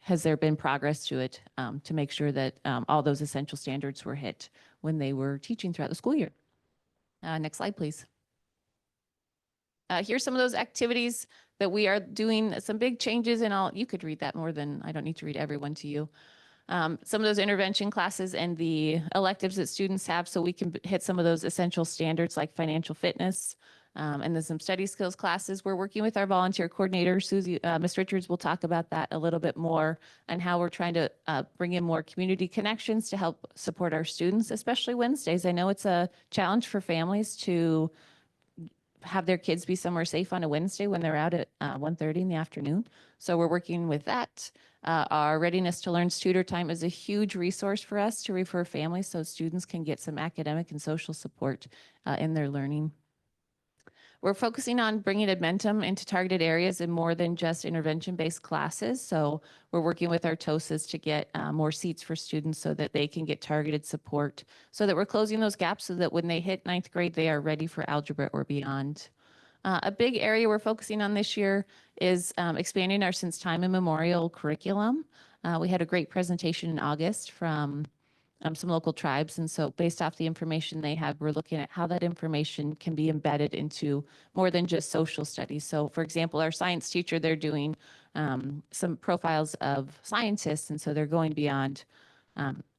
has there been progress to it to make sure that all those essential standards were hit when they were teaching throughout the school year. Next slide, please. Here's some of those activities that we are doing, some big changes, and you could read that more than, I don't need to read every one to you. Some of those intervention classes and the electives that students have, so we can hit some of those essential standards like financial fitness, and then some study skills classes. We're working with our volunteer coordinator, Susie. Ms. Richards will talk about that a little bit more and how we're trying to bring in more community connections to help support our students, especially Wednesdays. I know it's a challenge for families to have their kids be somewhere safe on a Wednesday when they're out at 1:30 in the afternoon. So we're working with that. Our Readiness to Learn's tutor time is a huge resource for us to refer families so students can get some academic and social support in their learning. We're focusing on bringing Edmentum into targeted areas and more than just intervention-based classes. So we're working with our TOSAs to get more seats for students so that they can get targeted support, so that we're closing those gaps so that when they hit 9th grade, they are ready for algebra or beyond. A big area we're focusing on this year is expanding our Since Time Immemorial curriculum. We had a great presentation in August from some local tribes. And so based off the information they have, we're looking at how that information can be embedded into more than just social studies. So for example, our science teacher, they're doing some profiles of scientists. And so they're going beyond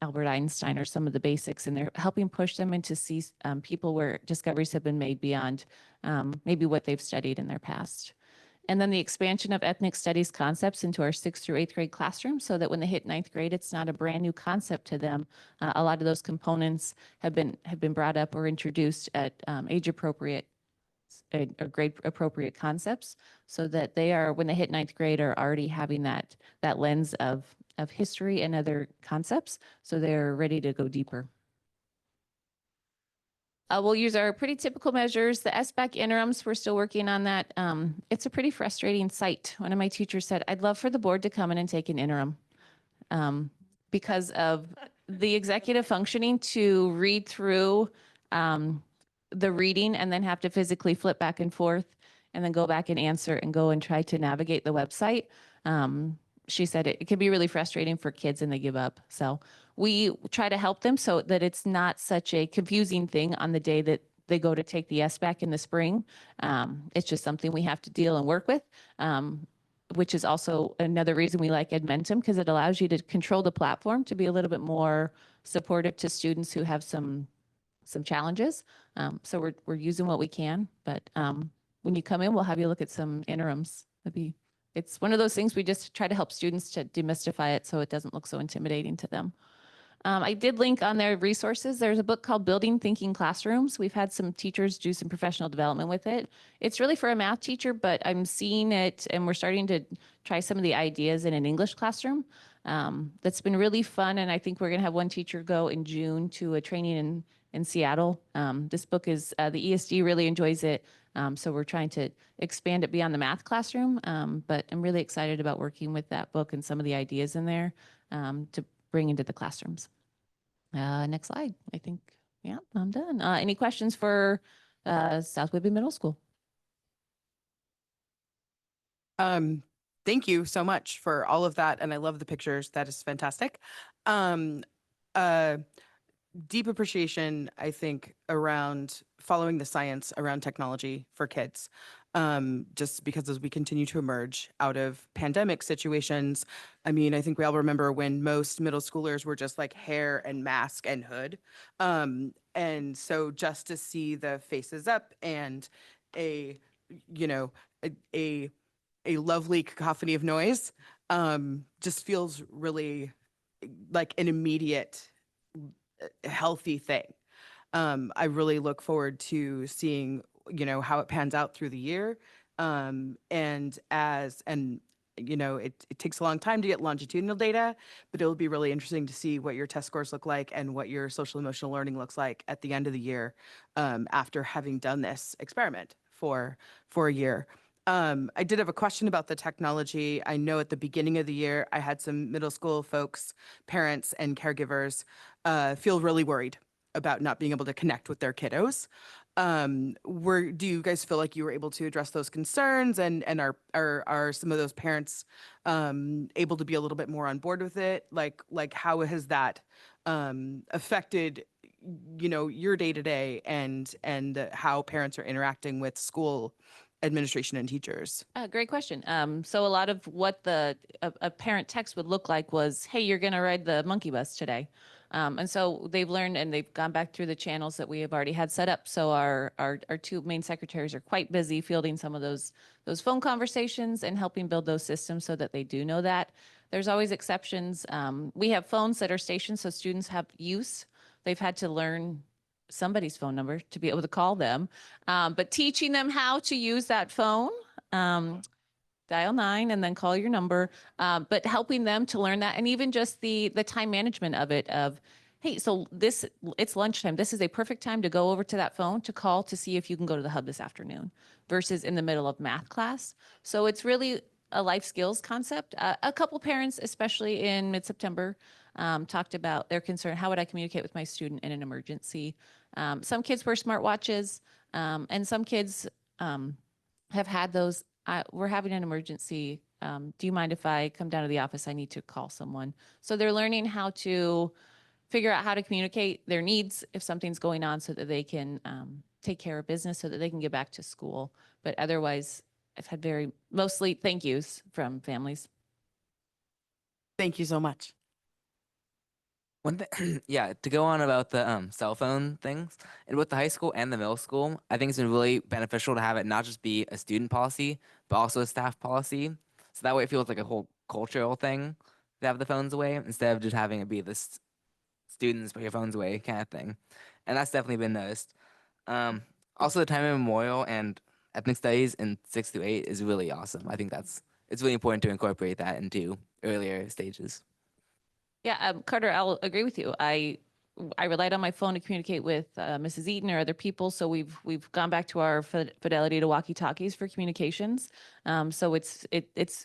Albert Einstein or some of the basics, and they're helping push them into see people where discoveries have been made beyond maybe what they've studied in their past. And then the expansion of ethnic studies concepts into our 6th through 8th grade classroom, so that when they hit 9th grade, it's not a brand new concept to them. A lot of those components have been brought up or introduced at age appropriate or grade appropriate concepts so that they are, when they hit ninth grade, are already having that lens of history and other concepts. So they're ready to go deeper. We'll use our pretty typical measures. The SBAC interims, we're still working on that. It's a pretty frustrating sight. One of my teachers said, I'd love for the board to come in and take an interim because of the executive functioning to read through the reading and then have to physically flip back and forth and then go back and answer and go and try to navigate the website. She said it can be really frustrating for kids and they give up. So we try to help them so that it's not such a confusing thing on the day that they go to take the SBAC in the spring. It's just something we have to deal and work with, which is also another reason we like Edmentum, because it allows you to control the platform to be a little bit more supportive to students who have some challenges. So we're using what we can, but when you come in, we'll have you look at some interims. It's one of those things we just try to help students to demystify it so it doesn't look so intimidating to them. I did link on their resources. There's a book called Building Thinking Classrooms. We've had some teachers do some professional development with it. It's really for a math teacher, but I'm seeing it and we're starting to try some of the ideas in an English classroom. That's been really fun. And I think we're gonna have one teacher go in June to a training in Seattle. This book is, the ESD really enjoys it. So we're trying to expand it beyond the math classroom. But I'm really excited about working with that book and some of the ideas in there to bring into the classrooms. Next slide. I think, yeah, I'm done. Any questions for South Whitby Middle School? Thank you so much for all of that. And I love the pictures. That is fantastic. Deep appreciation, I think, around following the science around technology for kids. Just because as we continue to emerge out of pandemic situations, I mean, I think we all remember when most middle schoolers were just like hair and mask and hood. And so just to see the faces up and a lovely cacophony of noise just feels really like an immediate healthy thing. I really look forward to seeing, how it pans out through the year. It takes a long time to get longitudinal data, but it'll be really interesting to see what your test scores look like and what your social emotional learning looks like at the end of the year after having done this experiment for a year. I did have a question about the technology. I know at the beginning of the year, I had some middle school folks, parents, and caregivers feel really worried about not being able to connect with their kiddos. Do you guys feel like you were able to address those concerns and are some of those parents able to be a little bit more on board with it? Like how has that affected your day-to-day and how parents are interacting with school administration and teachers? Great question. So a lot of what a parent text would look like was, hey, you're going to ride the monkey bus today. And so they've learned and they've gone back through the channels that we have already had set up. So our two main secretaries are quite busy fielding some of those phone conversations and helping build those systems so that they do know that. There's always exceptions. We have phones that are stationed so students have use. They've had to learn somebody's phone number to be able to call them, but teaching them how to use that phone, dial 9 and then call your number, but helping them to learn that and even just the time management of it of, hey, so it's lunchtime. This is a perfect time to go over to that phone to call to see if you can go to the hub this afternoon versus in the middle of math class. So it's really a life skills concept. A couple parents, especially in mid-September, talked about their concern, how would I communicate with my student in an emergency? Some kids wear smartwatches, and some kids have had those, we're having an emergency. Do you mind if I come down to the office? I need to call someone. So they're learning how to figure out how to communicate their needs if something's going on so that they can take care of business so that they can get back to school. But otherwise, I've had mostly thank yous from families. Thank you so much. One thing, yeah, to go on about the cell phone things, and with the high school and the middle school, I think it's been really beneficial to have it not just be a student policy, but also a staff policy. So that way it feels like a whole cultural thing to have the phones away instead of just having it be this students put your phones away kind of thing. And that's definitely been noticed. Also, the time immemorial and ethnic studies in 6 through 8 is really awesome. I think it's really important to incorporate that into earlier stages. Yeah, Carter, I'll agree with you. I relied on my phone to communicate with Mrs. Eaton or other people, so we've gone back to our fidelity to walkie-talkies for communications. So it's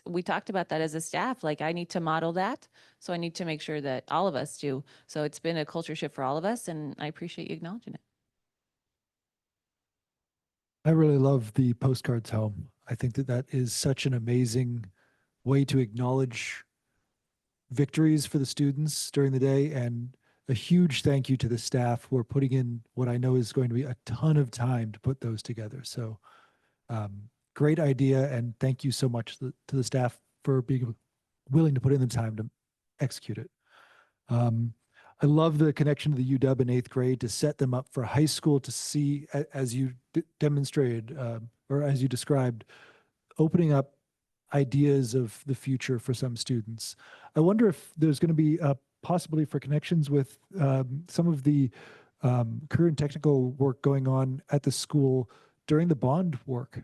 we talked about that as a staff. Like, I need to model that, so I need to make sure that all of us do. So it's been a culture shift for all of us, and I appreciate you acknowledging it. I really love the postcards home. I think that that is such an amazing way to acknowledge victories for the students during the day, and a huge thank you to the staff who are putting in what I know is going to be a ton of time to put those together. So great idea, and thank you so much to the staff for being willing to put in the time to execute it. I love the connection to the UW in 8th grade to set them up for high school, to see, as you demonstrated or as you described, opening up ideas of the future for some students. I wonder if there's going to be a possibility for connections with some of the career and technical work going on at the school during the bond work,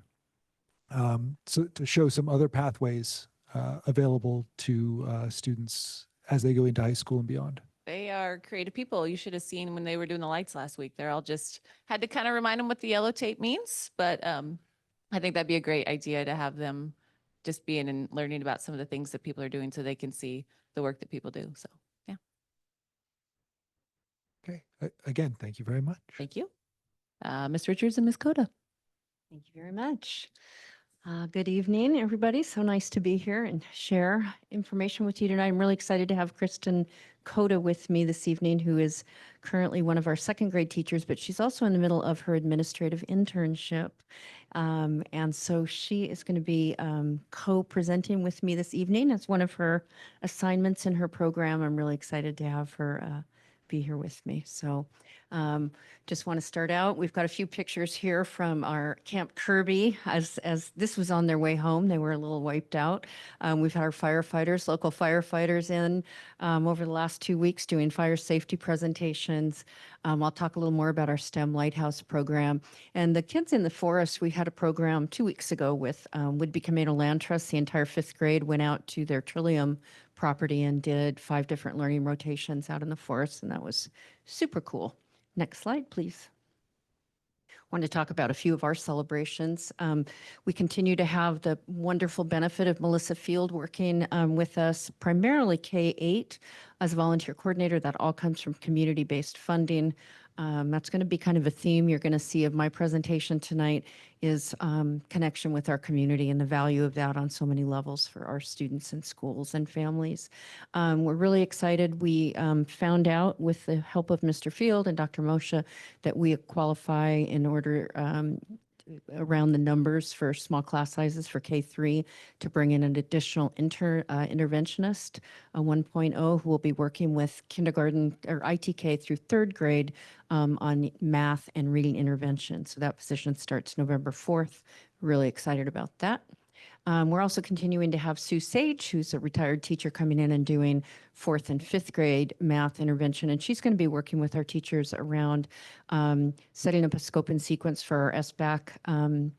so to show some other pathways available to students as they go into high school and beyond. They are creative people. You should have seen when they were doing the lights last week. They're all just had to kind of remind them what the yellow tape means. But I think that'd be a great idea to have them just being and learning about some of the things that people are doing so they can see the work that people do. So, yeah. Okay. Again, thank you very much. Thank you. Ms. Richards and Ms. Coda. Thank you very much. Good evening, everybody. So nice to be here and share information with you tonight. I'm really excited to have Kristen Coda with me this evening, who is currently one of our 2nd grade teachers, but she's also in the middle of her administrative internship. And so she is going to be co-presenting with me this evening as one of her assignments in her program. I'm really excited to have her be here with me. So just want to start out. We've got a few pictures here from our Camp Kirby as this was on their way home. They were a little wiped out. We've had our firefighters, local firefighters in over the last 2 weeks doing fire safety presentations. I'll talk a little more about our STEM Lighthouse program. And the kids in the forest, we had a program 2 weeks ago with Woodby Camino Land Trust. The entire 5th grade went out to their Trillium property and did 5 different learning rotations out in the forest, and that was super cool. Next slide, please. Want to talk about a few of our celebrations. We continue to have the wonderful benefit of Melissa Field working with us, primarily K-8 as a volunteer coordinator. That all comes from community-based funding. That's going to be kind of a theme you're going to see of my presentation tonight, is connection with our community and the value of that on so many levels for our students and schools and families. We're really excited. We found out with the help of Mr. Field and Dr. Moshe that we qualify in order around the numbers for small class sizes for K3 to bring in an additional interventionist, a 1.0, who will be working with kindergarten or ITK through 3rd grade on math and reading intervention. So that position starts November 4th. Really excited about that. We're also continuing to have Sue Sage, who's a retired teacher, coming in and doing 4th and 5th grade math intervention. And she's going to be working with our teachers around setting up a scope and sequence for our SBAC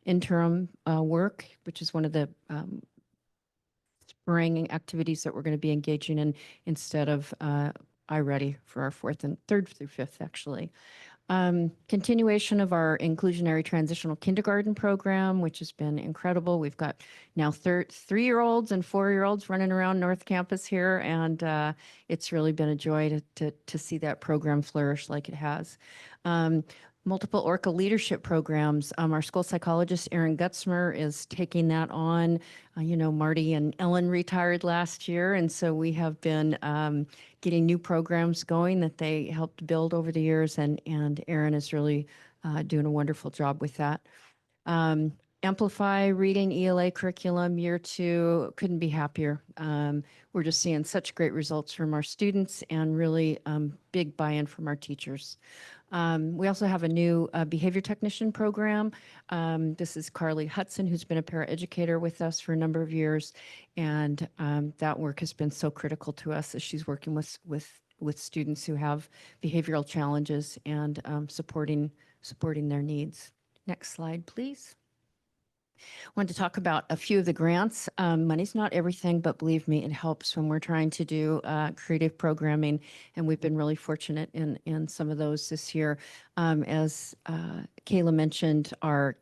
interim work, which is one of the spring activities that we're going to be engaging in instead of iReady for our 4th and 3rd through 5th, actually. Continuation of our inclusionary transitional kindergarten program, which has been incredible. We've got now 3-year-olds and 4-year-olds running around North Campus here, and it's really been a joy to see that program flourish like it has. Multiple ORCA leadership programs. Our school psychologist, Erin Gutzmer, is taking that on. Marty and Ellen retired last year, and so we have been getting new programs going that they helped build over the years, and Erin is really doing a wonderful job with that. Amplify Reading ELA curriculum, year 2, couldn't be happier. We're just seeing such great results from our students and really big buy-in from our teachers. We also have a new behavior technician program. This is Carly Hudson, who's been a paraeducator with us for a number of years. And that work has been so critical to us as she's working with students who have behavioral challenges and supporting supporting their needs. Next slide, please. Wanted to talk about a few of the grants. Money's not everything, but believe me, it helps when we're trying to do creative programming, and we've been really fortunate in some of those this year. As Kayla mentioned, our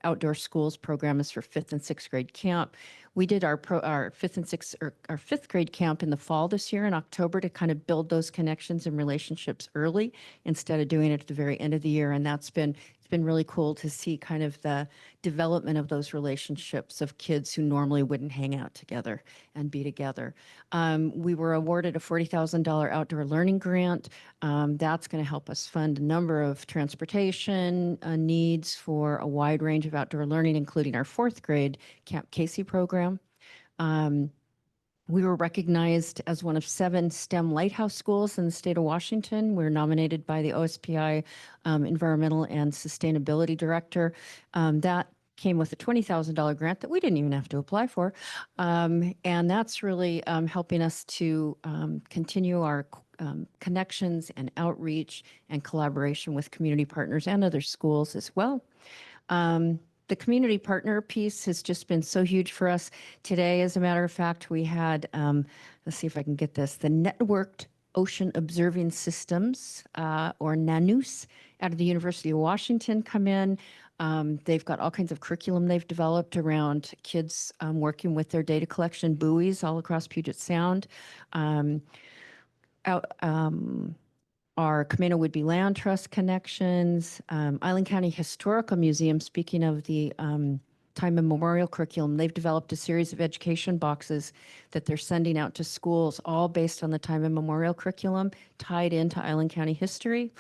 outdoor schools program is for 5th and 6th grade camp. We did our 5th and 6th, or our 5th grade camp in the fall this year in October to kind of build those connections and relationships early instead of doing it at the very end of the year. And it's been really cool to see kind of the development of those relationships of kids who normally wouldn't hang out together and be together. We were awarded a $40,000 outdoor learning grant. That's going to help us fund a number of transportation needs for a wide range of outdoor learning, including our 4th grade Camp Casey program. We were recognized as one of 7 STEM lighthouse schools in the state of Washington. We're nominated by the OSPI Environmental and Sustainability Director. That came with a $20,000 grant that we didn't even have to apply for. And that's really helping us to continue our connections and outreach and collaboration with community partners and other schools as well. The community partner piece has just been so huge for us. Today, as a matter of fact, we had, let's see if I can get this, the Networked Ocean Observing Systems, or NANOOS, out of the University of Washington come in. They've got all kinds of curriculum they've developed around kids working with their data collection buoys all across Puget Sound. Our Camino Woodby Land Trust connections, Island County Historical Museum, speaking of the time immemorial curriculum, they've developed a series of education boxes that they're sending out to schools, all based on the time immemorial curriculum, tied into Island County history.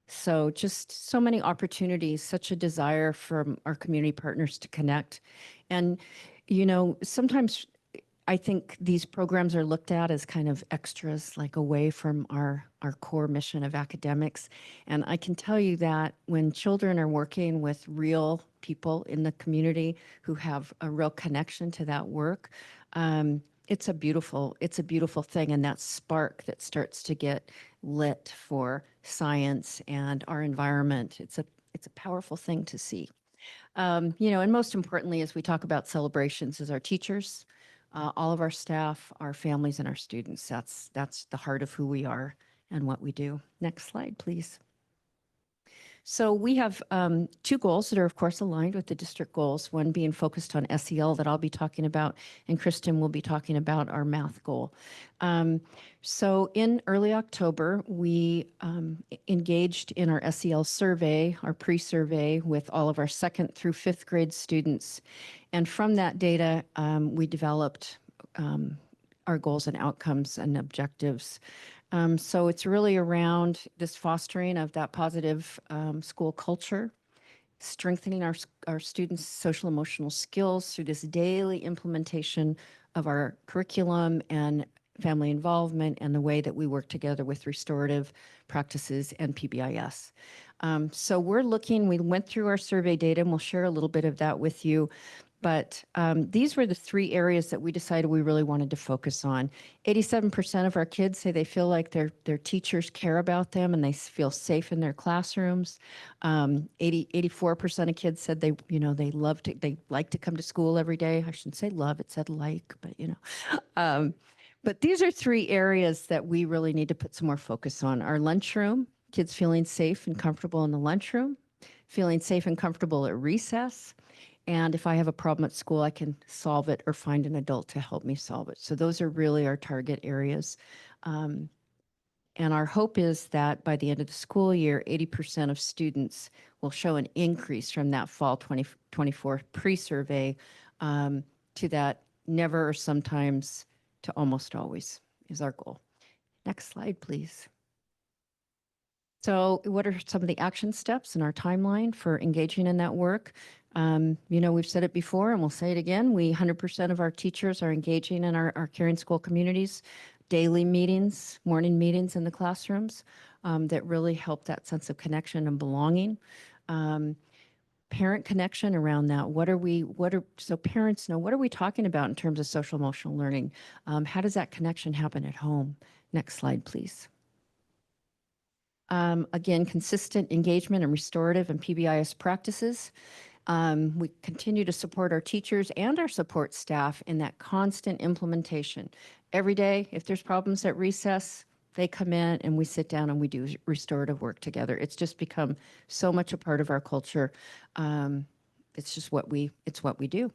So just so many opportunities, such a desire from our community partners to connect. And, you know, sometimes I think these programs are looked at as kind of extras, like away from our core mission of academics. And I can tell you that when children are working with real people in the community who have a real connection to that work, it's a beautiful thing. And that spark that starts to get lit for science and our environment, it's a powerful thing to see. You know, and most importantly, as we talk about celebrations, is our teachers, all of our staff, our families, and our students. That's the heart of who we are and what we do. Next slide, please. So we have 2 goals that are, of course, aligned with the district goals, one being focused on SEL that I'll be talking about, and Kristen will be talking about our math goal. So in early October, we engaged in our SEL survey, our pre-survey, with all of our 2nd through 5th grade students. And from that data, we developed our goals and outcomes and objectives. So it's really around this fostering of that positive school culture, strengthening our students' social emotional skills through this daily implementation of our curriculum and family involvement and the way that we work together with restorative practices and PBIS. So we went through our survey data, and we'll share a little bit of that with you. But these were the 3 areas that we decided we really wanted to focus on. 87% of our kids say they feel like their teachers care about them and they feel safe in their classrooms. 84% of kids said they like to come to school every day. I shouldn't say love, it said like, but you know. But these are 3 areas that we really need to put some more focus on. Our lunchroom, kids feeling safe and comfortable in the lunchroom, feeling safe and comfortable at recess. And if I have a problem at school, I can solve it or find an adult to help me solve it. So those are really our target areas. And our hope is that by the end of the school year, 80% of students will show an increase from that fall 2024 pre-survey to that never or sometimes to almost always is our goal. Next slide, please. So what are some of the action steps in our timeline for engaging in that work? You know, we've said it before and we'll say it again. 100% of our teachers are engaging in our caring school communities, daily meetings, morning meetings in the classrooms that really help that sense of connection and belonging. Parent connection around that. So parents know, what are we talking about in terms of social emotional learning? How does that connection happen at home? Next slide, please. Again, consistent engagement and restorative and PBIS practices. We continue to support our teachers and our support staff in that constant implementation. Every day, if there's problems at recess, they come in and we sit down and we do restorative work together. It's just become so much a part of our culture. It's just what we do.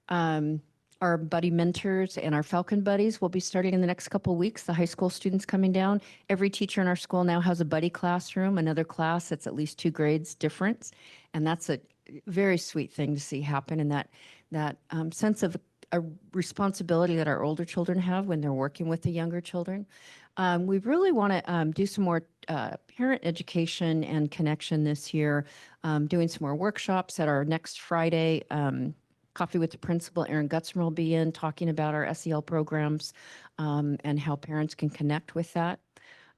Our buddy mentors and our Falcon buddies will be starting in the next couple of weeks. The high school students coming down. Every teacher in our school now has a buddy classroom, another class that's at least 2 grades difference. And that's a very sweet thing to see happen, and that sense of a responsibility that our older children have when they're working with the younger children. We really want to do some more parent education and connection this year, doing some more workshops at our next Friday. Coffee with the Principal, Erin Gutzmer will be in talking about our SEL programs and how parents can connect with that.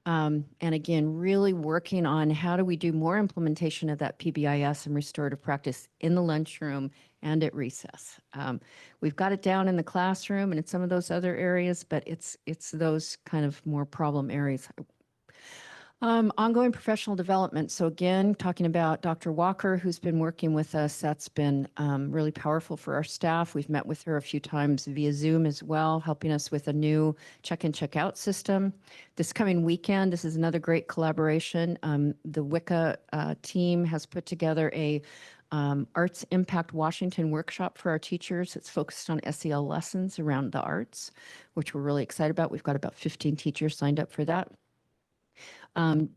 And again, really working on how do we do more implementation of that PBIS and restorative practice in the lunchroom and at recess. We've got it down in the classroom and in some of those other areas, but it's those kind of more problem areas. Ongoing professional development. So again, talking about Dr. Walker, who's been working with us, that's been really powerful for our staff. We've met with her a few times via Zoom as well, helping us with a new check-in, check-out system. This coming weekend, this is another great collaboration. The WICA team has put together a Arts Impact Washington workshop for our teachers. It's focused on SEL lessons around the arts, which we're really excited about. We've got about 15 teachers signed up for that.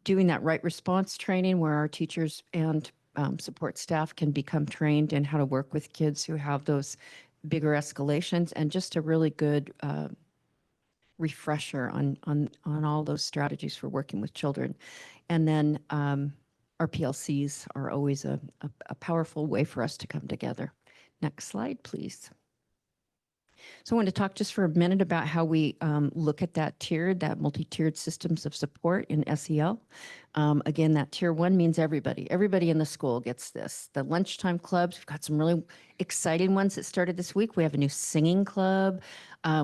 Doing that right response training where our teachers and support staff can become trained in how to work with kids who have those bigger escalations, and just a really good refresher on all those strategies for working with children. And then our PLCs are always a powerful way for us to come together. Next slide, please. So I want to talk just for a minute about how we look at that multi-tiered systems of support in SEL. Again, that tier 1 means everybody. Everybody in the school gets this. The lunchtime clubs, we've got some really exciting ones that started this week. We have a new singing club.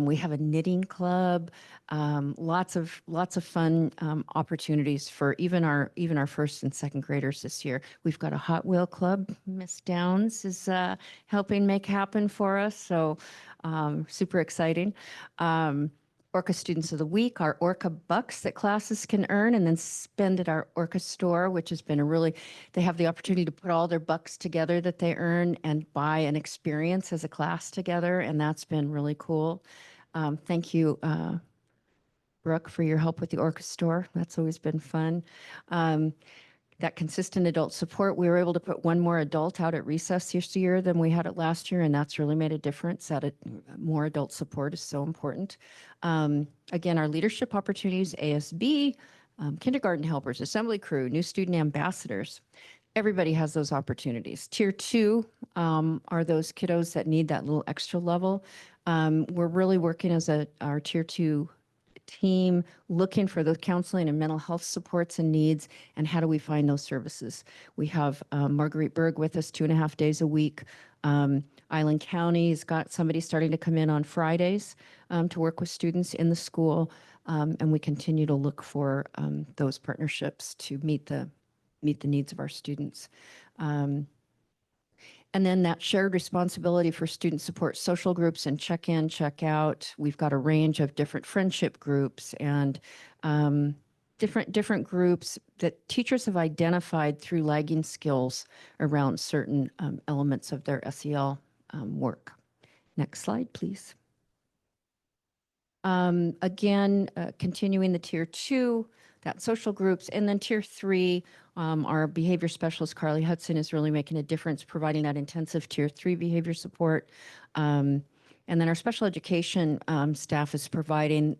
We have a knitting club. Lots of fun opportunities for even our first and second graders this year. We've got a Hot Wheel club. Miss Downs is helping make happen for us. So super exciting. Orca Students of the Week, our Orca bucks that classes can earn and then spend at our Orca store, which has been they have the opportunity to put all their bucks together that they earn and buy an experience as a class together. And that's been really cool. Thank you, Brooke, for your help with the Orca store. That's always been fun. That consistent adult support, we were able to put one more adult out at recess this year than we had it last year, and that's really made a difference. More adult support is so important. Again, our leadership opportunities, ASB, kindergarten helpers, assembly crew, new student ambassadors. Everybody has those opportunities. Tier 2 are those kiddos that need that little extra level. We're really working as our Tier 2 team, looking for the counseling and mental health supports and needs, and how do we find those services. We have Marguerite Berg with us 2.5 days a week. Island County's got somebody starting to come in on Fridays to work with students in the school, and we continue to look for those partnerships to meet the needs of our students. And then that shared responsibility for student support social groups and check-in, check-out. We've got a range of different friendship groups and different groups that teachers have identified through lagging skills around certain elements of their SEL work. Next slide, please. Again, continuing the Tier 2, that social groups, and then Tier 3, our behavior specialist, Carly Hudson, is really making a difference, providing that intensive Tier 3 behavior support. And then our special education staff is providing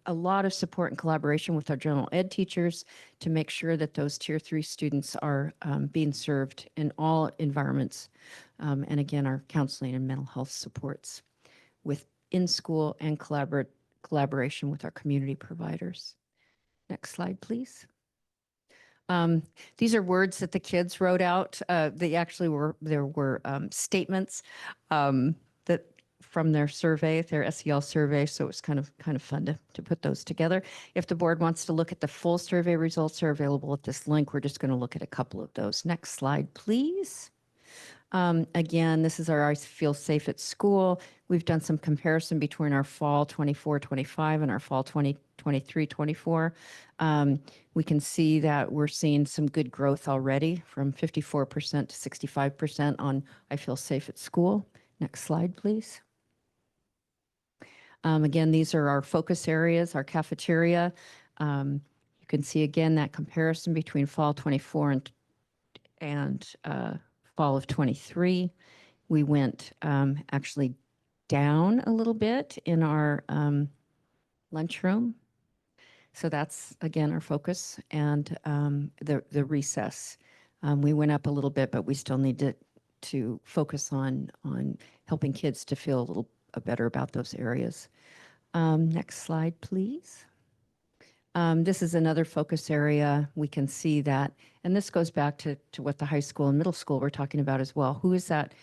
a lot of support and collaboration with our general ed teachers to make sure that those Tier 3 students are being served in all environments. And again, our counseling and mental health supports with in-school and collaboration with our community providers. Next slide, please. These are words that the kids wrote out. They actually were statements that from their survey, their SEL survey. So it's kind of fun to put those together. If the board wants to look at the full survey results, are available at this link. We're just going to look at a couple of those. Next slide, please. Again, this is our I Feel Safe at School. We've done some comparison between our fall 24-25 and our fall 2023-24. We can see that we're seeing some good growth already from 54% to 65% on I Feel Safe at School. Next slide, please. Again, these are our focus areas, our cafeteria. You can see again that comparison between fall 24 and fall of 23. We went actually down a little bit in our lunchroom. So that's, again, our focus. And the recess. We went up a little bit, but we still need to focus on helping kids to feel a little better about those areas. Next slide, please. This is another focus area. We can see that, and this goes back to what the high school and middle school were talking about as well. Who is that?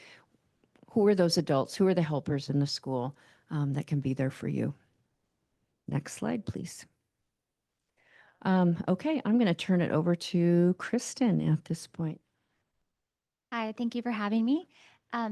Who are those adults? Who are the helpers in the school that can be there for you? Next slide, please. Okay, I'm going to turn it over to Kristen at this point. Hi, thank you for having me.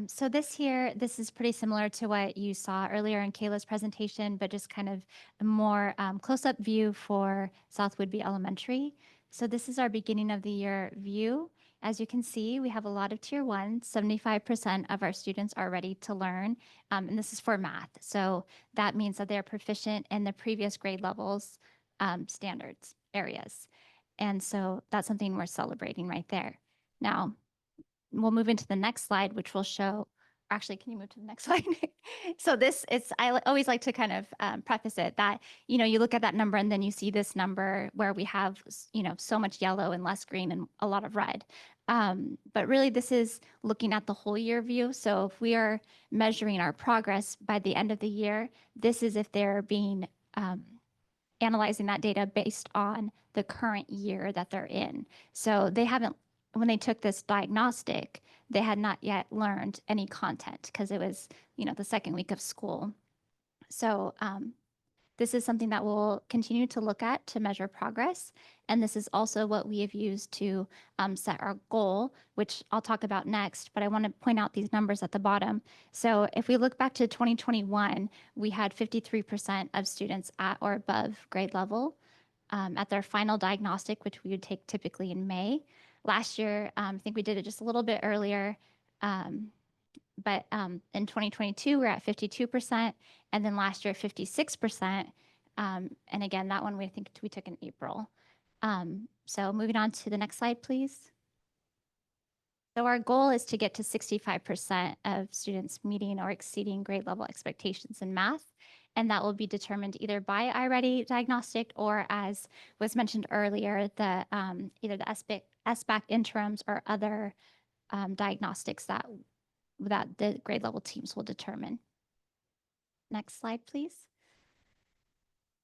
So this is pretty similar to what you saw earlier in Kayla's presentation, but just kind of a more close-up view for South Whidbey Elementary. So this is our beginning of the year view. As you can see, we have a lot of tier 1, 75% of our students are ready to learn, and this is for math. So that means that they're proficient in the previous grade levels standards areas. And so that's something we're celebrating right there. Now, we'll move into the next slide, which will show, actually, can you move to the next slide? So I always like to kind of preface it that, you look at that number and then you see this number where we have, so much yellow and less green and a lot of red. But really this is looking at the whole year view. So if we are measuring our progress by the end of the year, this is if they're being, analyzing that data based on the current year that they're in. So they haven't, when they took this diagnostic, they had not yet learned any content because it was, the second week of school. So this is something that we'll continue to look at to measure progress. And this is also what we have used to set our goal, which I'll talk about next, but I want to point out these numbers at the bottom. So if we look back to 2021, we had 53% of students at or above grade level at their final diagnostic, which we would take typically in May. Last year, I think we did it just a little bit earlier, but in 2022, we're at 52%, and then last year, 56%. And again, that one I think we took in April. So moving on to the next slide, please. So our goal is to get to 65% of students meeting or exceeding grade level expectations in math. And that will be determined either by iReady diagnostic or, as was mentioned earlier, the either the SBAC interims or other diagnostics that the grade level teams will determine. Next slide, please.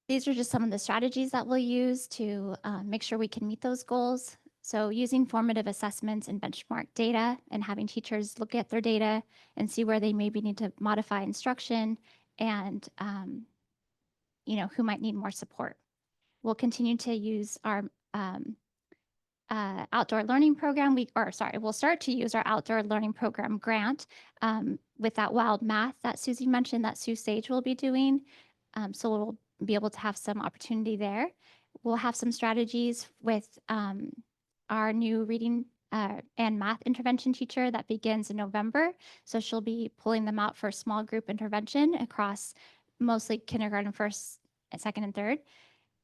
These are just some of the strategies that we'll use to make sure we can meet those goals. So using formative assessments and benchmark data and having teachers look at their data and see where they maybe need to modify instruction and who might need more support. We'll continue to use our outdoor learning program. We'll start to use our outdoor learning program grant with that wild math that Susie mentioned that Sue Sage will be doing. So we'll be able to have some opportunity there. We'll have some strategies with our new reading and math intervention teacher that begins in November. So she'll be pulling them out for small group intervention across mostly kindergarten, first, second, and third.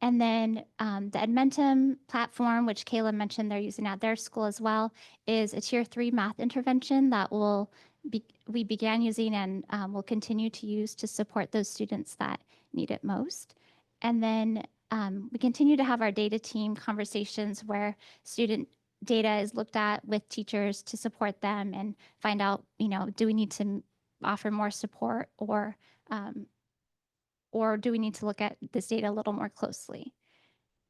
And then the Edmentum platform, which Kayla mentioned they're using at their school as well, is a tier 3 math intervention that we began using and will continue to use to support those students that need it most. And then we continue to have our data team conversations where student data is looked at with teachers to support them and find out, do we need to offer more support or do we need to look at this data a little more closely?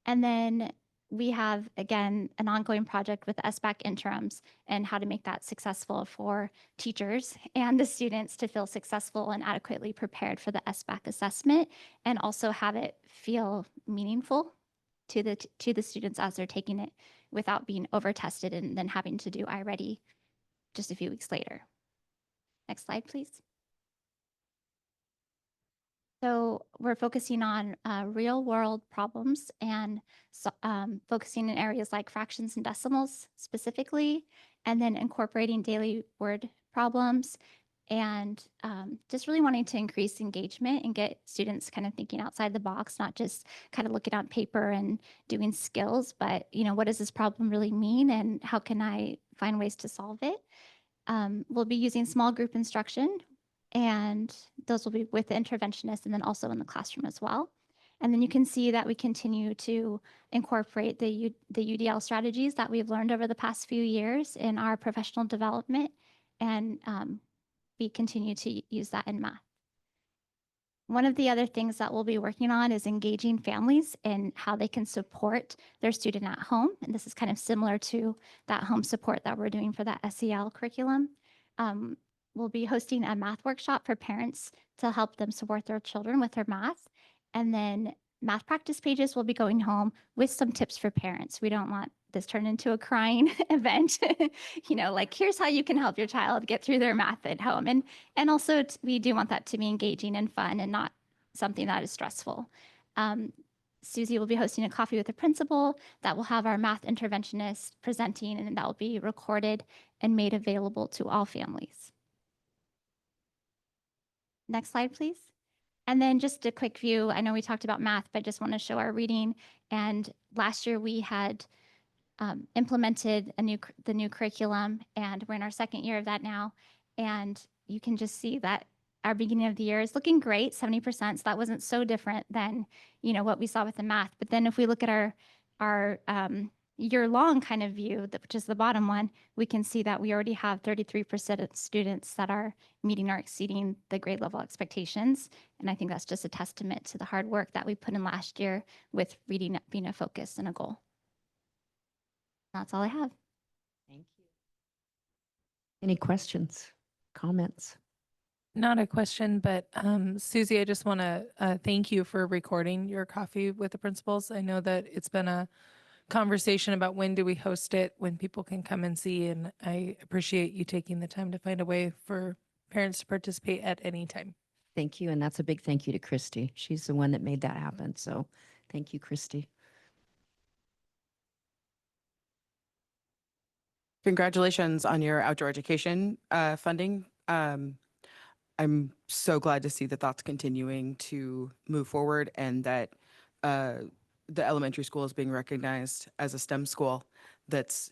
And then we have, again, an ongoing project with SBAC interims and how to make that successful for teachers and the students to feel successful and adequately prepared for the SBAC assessment, and also have it feel meaningful to the students as they're taking it without being over tested and then having to do iReady just a few weeks later. Next slide, please. So we're focusing on real world problems and focusing in areas like fractions and decimals specifically, and then incorporating daily word problems, and just really wanting to increase engagement and get students kind of thinking outside the box, not just kind of looking on paper and doing skills, but what does this problem really mean and how can I find ways to solve it? We'll be using small group instruction, and those will be with the interventionist and then also in the classroom as well. And then you can see that we continue to incorporate the UDL strategies that we've learned over the past few years in our professional development, and we continue to use that in math. One of the other things that we'll be working on is engaging families in how they can support their student at home. And this is kind of similar to that home support that we're doing for that SEL curriculum. We'll be hosting a math workshop for parents to help them support their children with their math. And then math practice pages will be going home with some tips for parents. We don't want this turned into a crying event, like here's how you can help your child get through their math at home. And also we do want that to be engaging and fun and not something that is stressful. Susie will be hosting a coffee with the principal that will have our math interventionist presenting, and that will be recorded and made available to all families. Next slide, please. And then just a quick view. I know we talked about math, but I just want to show our reading. And last year we had implemented the new curriculum, and we're in our second year of that now. And you can just see that our beginning of the year is looking great, 70%. So that wasn't so different than what we saw with the math. But then if we look at our year-long kind of view, which is the bottom one, we can see that we already have 33% of students that are meeting or exceeding the grade level expectations. And I think that's just a testament to the hard work that we put in last year with reading being a focus and a goal. That's all I have. Thank you. Any questions, comments? Not a question, but Susie, I just want to thank you for recording your coffee with the principals. I know that it's been a conversation about when do we host it, when people can come and see, and I appreciate you taking the time to find a way for parents to participate at any time. Thank you, and that's a big thank you to Christy. She's the one that made that happen, so thank you, Christy. Congratulations on your outdoor education funding. I'm so glad to see that that's continuing to move forward, and that the elementary school is being recognized as a STEM school that's,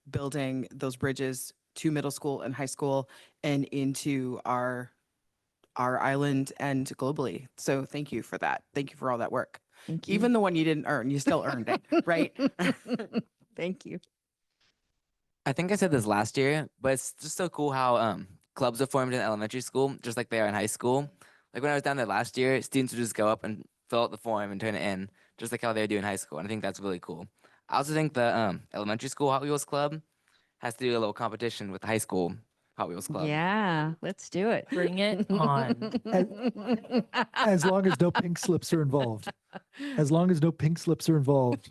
building those bridges to middle school and high school and into our island and globally. So thank you for that. Thank you for all that work. Thank you. Even the one you didn't earn, you still earned it, right? Thank you. I think I said this last year, but it's just so cool how clubs are formed in elementary school, just like they are in high school. Like when I was down there last year, students would just go up and fill out the form and turn it in, just like how they do in high school. And I think that's really cool. I also think the elementary school Hot Wheels Club has to do a little competition with the high school Hot Wheels Club. Yeah, let's do it. Bring it on. As long as no pink slips are involved. As long as no pink slips are involved.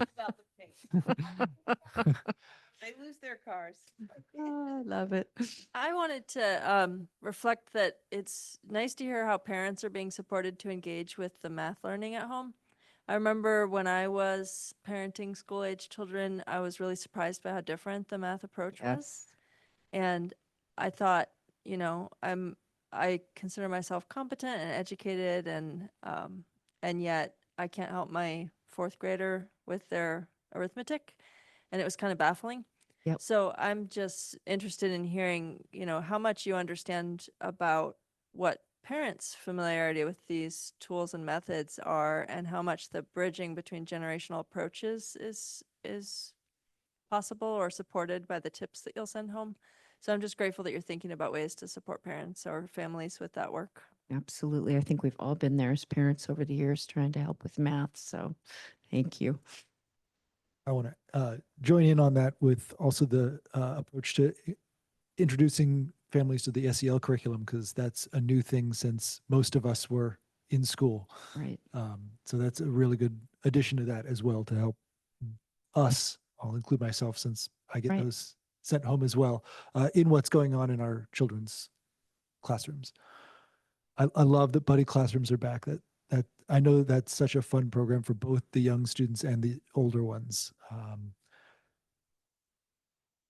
They lose their cars. Oh, I love it. I wanted to reflect that it's nice to hear how parents are being supported to engage with the math learning at home. I remember when I was parenting school-age children, I was really surprised by how different the math approach was. And I thought, I consider myself competent and educated, and yet I can't help my fourth grader with their arithmetic, and it was kind of baffling. Yep. So I'm just interested in hearing, how much you understand about what parents' familiarity with these tools and methods are, and how much the bridging between generational approaches is possible or supported by the tips that you'll send home. So I'm just grateful that you're thinking about ways to support parents or families with that work. Absolutely. I think we've all been there as parents over the years trying to help with math. So thank you. I want to join in on that with also the approach to introducing families to the SEL curriculum, because that's a new thing since most of us were in school. Right. So that's a really good addition to that as well to help us, I'll include myself since I get Right. those sent home as well, in what's going on in our children's classrooms. I love that buddy classrooms are back. That I know that's such a fun program for both the young students and the older ones.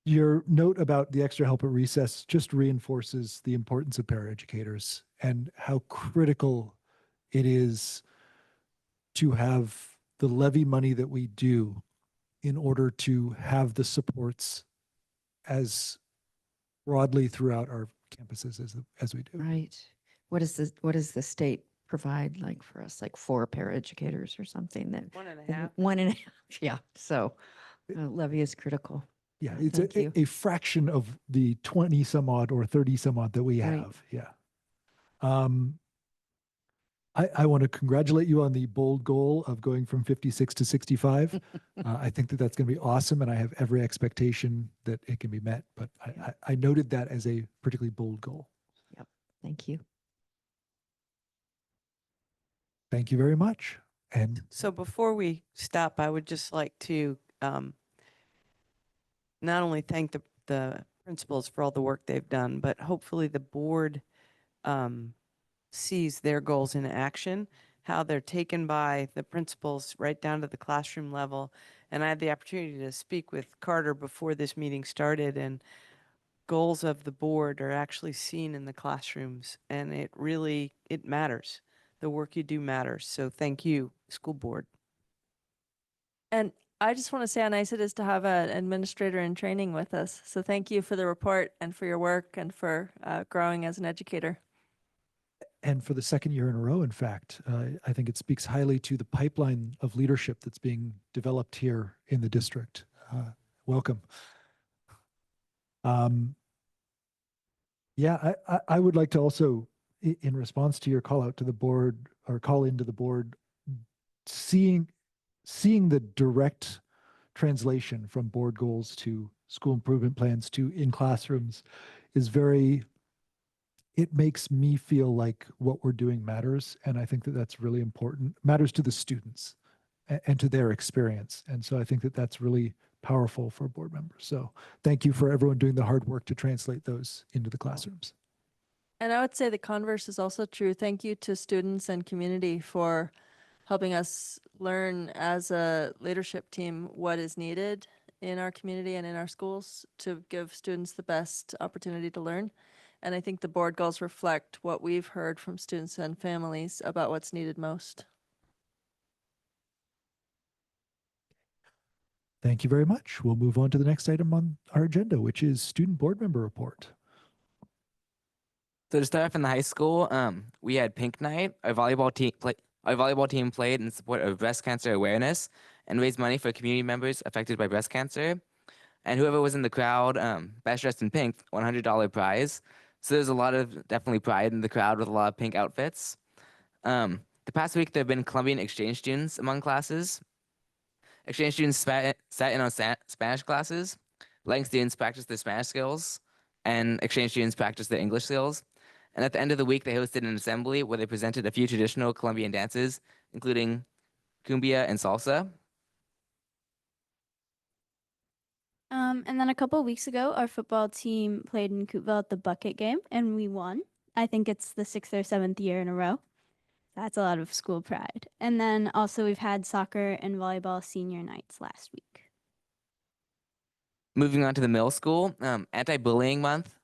Your note about the extra help at recess just reinforces the importance of paraeducators and how critical it is to have the levy money that we do in order to have the supports as broadly throughout our campuses as we do. Right. What does the state provide like for us, like 4 paraeducators or something that 1.5. 1.5? Yeah. So levy is critical. Yeah, Yeah, it's thank you. a fraction of the 20 some odd or 30 some odd that we Right. have. Yeah. I want to congratulate you on the bold goal of going from 56 to 65. I think that that's going to be awesome, and I have every expectation that it can be met. But I noted that as a particularly bold goal. Yep. Thank you. Thank you very much. And So before we stop, I would just like to not only thank the principals for all the work they've done, but hopefully the board sees their goals in action, how they're taken by the principals right down to the classroom level. And I had the opportunity to speak with Carter before this meeting started, and goals of the board are actually seen in the classrooms, and it matters. The work you do matters. So thank you, school board. And I just want to say how nice it is to have an administrator in training with us. So thank you for the report and for your work and for growing as an educator. and for the second year in a row, in fact, I think it speaks highly to the pipeline of leadership that's being developed here in the district. Welcome. Yeah, I would like to also, in response to your call out to the board or call into the board, seeing the direct translation from board goals to school improvement plans to in classrooms is it makes me feel like what we're doing matters. And I think that that's really important, matters to the students and to their experience. And so I think that that's really powerful for board members. So thank you for everyone doing the hard work to translate those into the classrooms. And I would say the converse is also true. Thank you to students and community for helping us learn as a leadership team what is needed in our community and in our schools to give students the best opportunity to learn. And I think the board goals reflect what we've heard from students and families about what's needed most. Thank you very much. We'll move on to the next item on our agenda, which is student board member report. So to start off in the high school, we had Pink Night. Our volleyball team played in support of breast cancer awareness and raised money for community members affected by breast cancer. And whoever was in the crowd, best dressed in pink, $100 prize. So there's a lot of definitely pride in the crowd with a lot of pink outfits. The past week, there have been Colombian exchange students among classes. Exchange students sat in on Spanish classes, letting students practice their Spanish skills, and exchange students practice their English skills. And at the end of the week, they hosted an assembly where they presented a few traditional Colombian dances, including cumbia and salsa. And then a couple of weeks ago, our football team played in Coupeville at the bucket game, and we won. I think it's the 6th or 7th year in a row. That's a lot of school pride. And then also we've had soccer and volleyball senior nights last week. Moving on to the middle school, anti-bullying month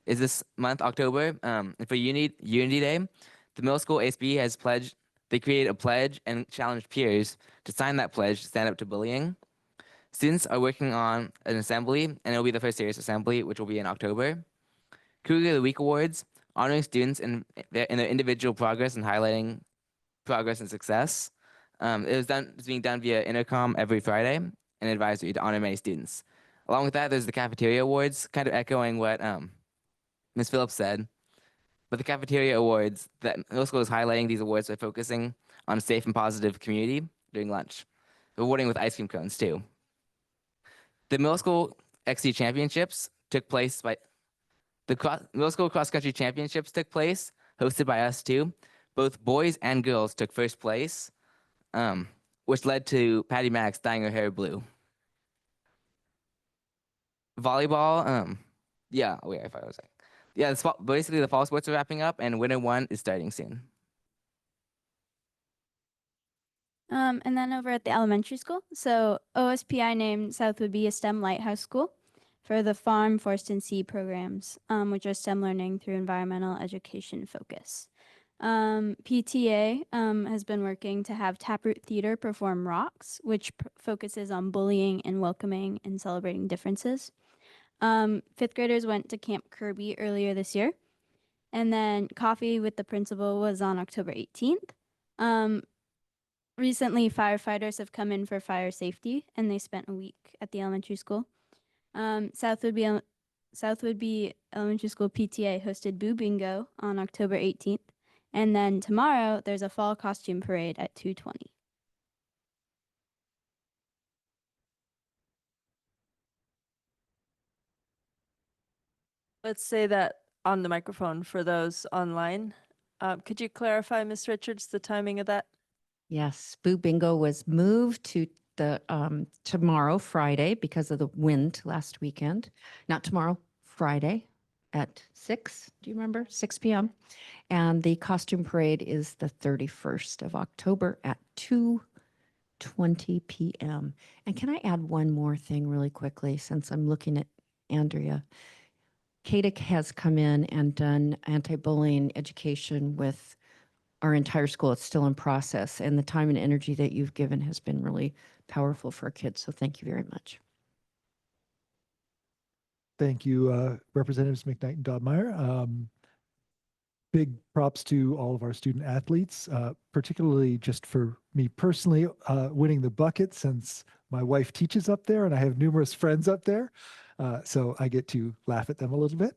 is this month, October. And for Unity Day, the middle school ASB has pledged, they created a pledge and challenged peers to sign that pledge to stand up to bullying. Students are working on an assembly, and it'll be the first serious assembly, which will be in October. Cougar of the Week Awards, honoring students in their individual progress and highlighting progress and success. It's being done via Intercom every Friday, an advisory to honor many students. Along with that, there's the Cafeteria Awards, kind of echoing what Ms. Phillips said. But the Cafeteria Awards, that middle school is highlighting these awards by focusing on a safe and positive community during lunch. Rewarding with ice cream cones, too. The middle school XC championships took place by middle school cross country championships took place, hosted by us too. Both boys and girls took first place, which led to Patty Maddox dyeing her hair blue. Volleyball, yeah, wait, I thought I was like, yeah, basically the fall sports are wrapping up, and winter one is starting soon. And then over at the elementary school, so OSPI named Southwood be a STEM Lighthouse School for the Farm, Forest, and Sea programs, which are STEM learning through environmental education focus. PTA has been working to have Taproot Theater perform Rocks, which focuses on bullying and welcoming and celebrating differences. Fifth graders went to Camp Kirby earlier this year. And then Coffee with the Principal was on October 18th. Recently, firefighters have come in for fire safety, and they spent a week at the elementary school. Southwood B Elementary School PTA hosted Boo Bingo on October 18th. And then tomorrow, there's a fall costume parade at 2:20. Let's say that on the microphone for those online. Could you clarify, Ms. Richards, the timing of that? Yes, Boo Bingo was moved to the tomorrow, Friday, because of the wind last weekend. Not tomorrow, Friday at 6. Do you remember? 6 p.m. And the costume parade is the 31st of October at 2:20 p.m. And can I add one more thing really quickly, since I'm looking at Andrea? CADIC has come in and done anti-bullying education with our entire school. It's still in process, and the time and energy that you've given has been really powerful for our kids. So thank you very much. Thank you, Representatives McKnight and Dobmeyer. Big props to all of our student athletes, particularly just for me personally, winning the bucket, since my wife teaches up there and I have numerous friends up there. So I get to laugh at them a little bit,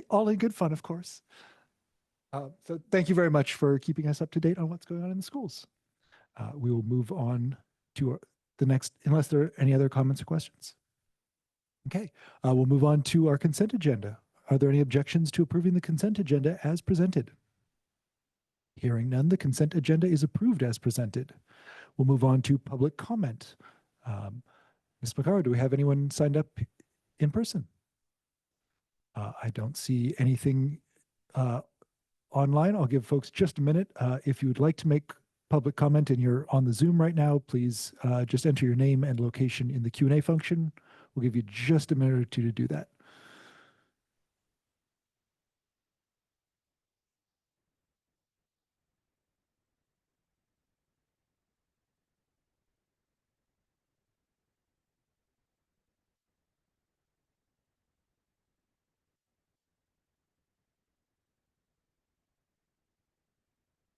all in good fun, of course. So thank you very much for keeping us up to date on what's going on in the schools. We will move on to the next, unless there are any other comments or questions. Okay, we'll move on to our consent agenda. Are there any objections to approving the consent agenda as presented? Hearing none, the consent agenda is approved as presented. We'll move on to public comment. Ms. Macaro, do we have anyone signed up in person? I don't see anything online. I'll give folks just a minute. If you would like to make public comment and you're on the Zoom right now, please just enter your name and location in the Q&A function. We'll give you just a minute or two to do that.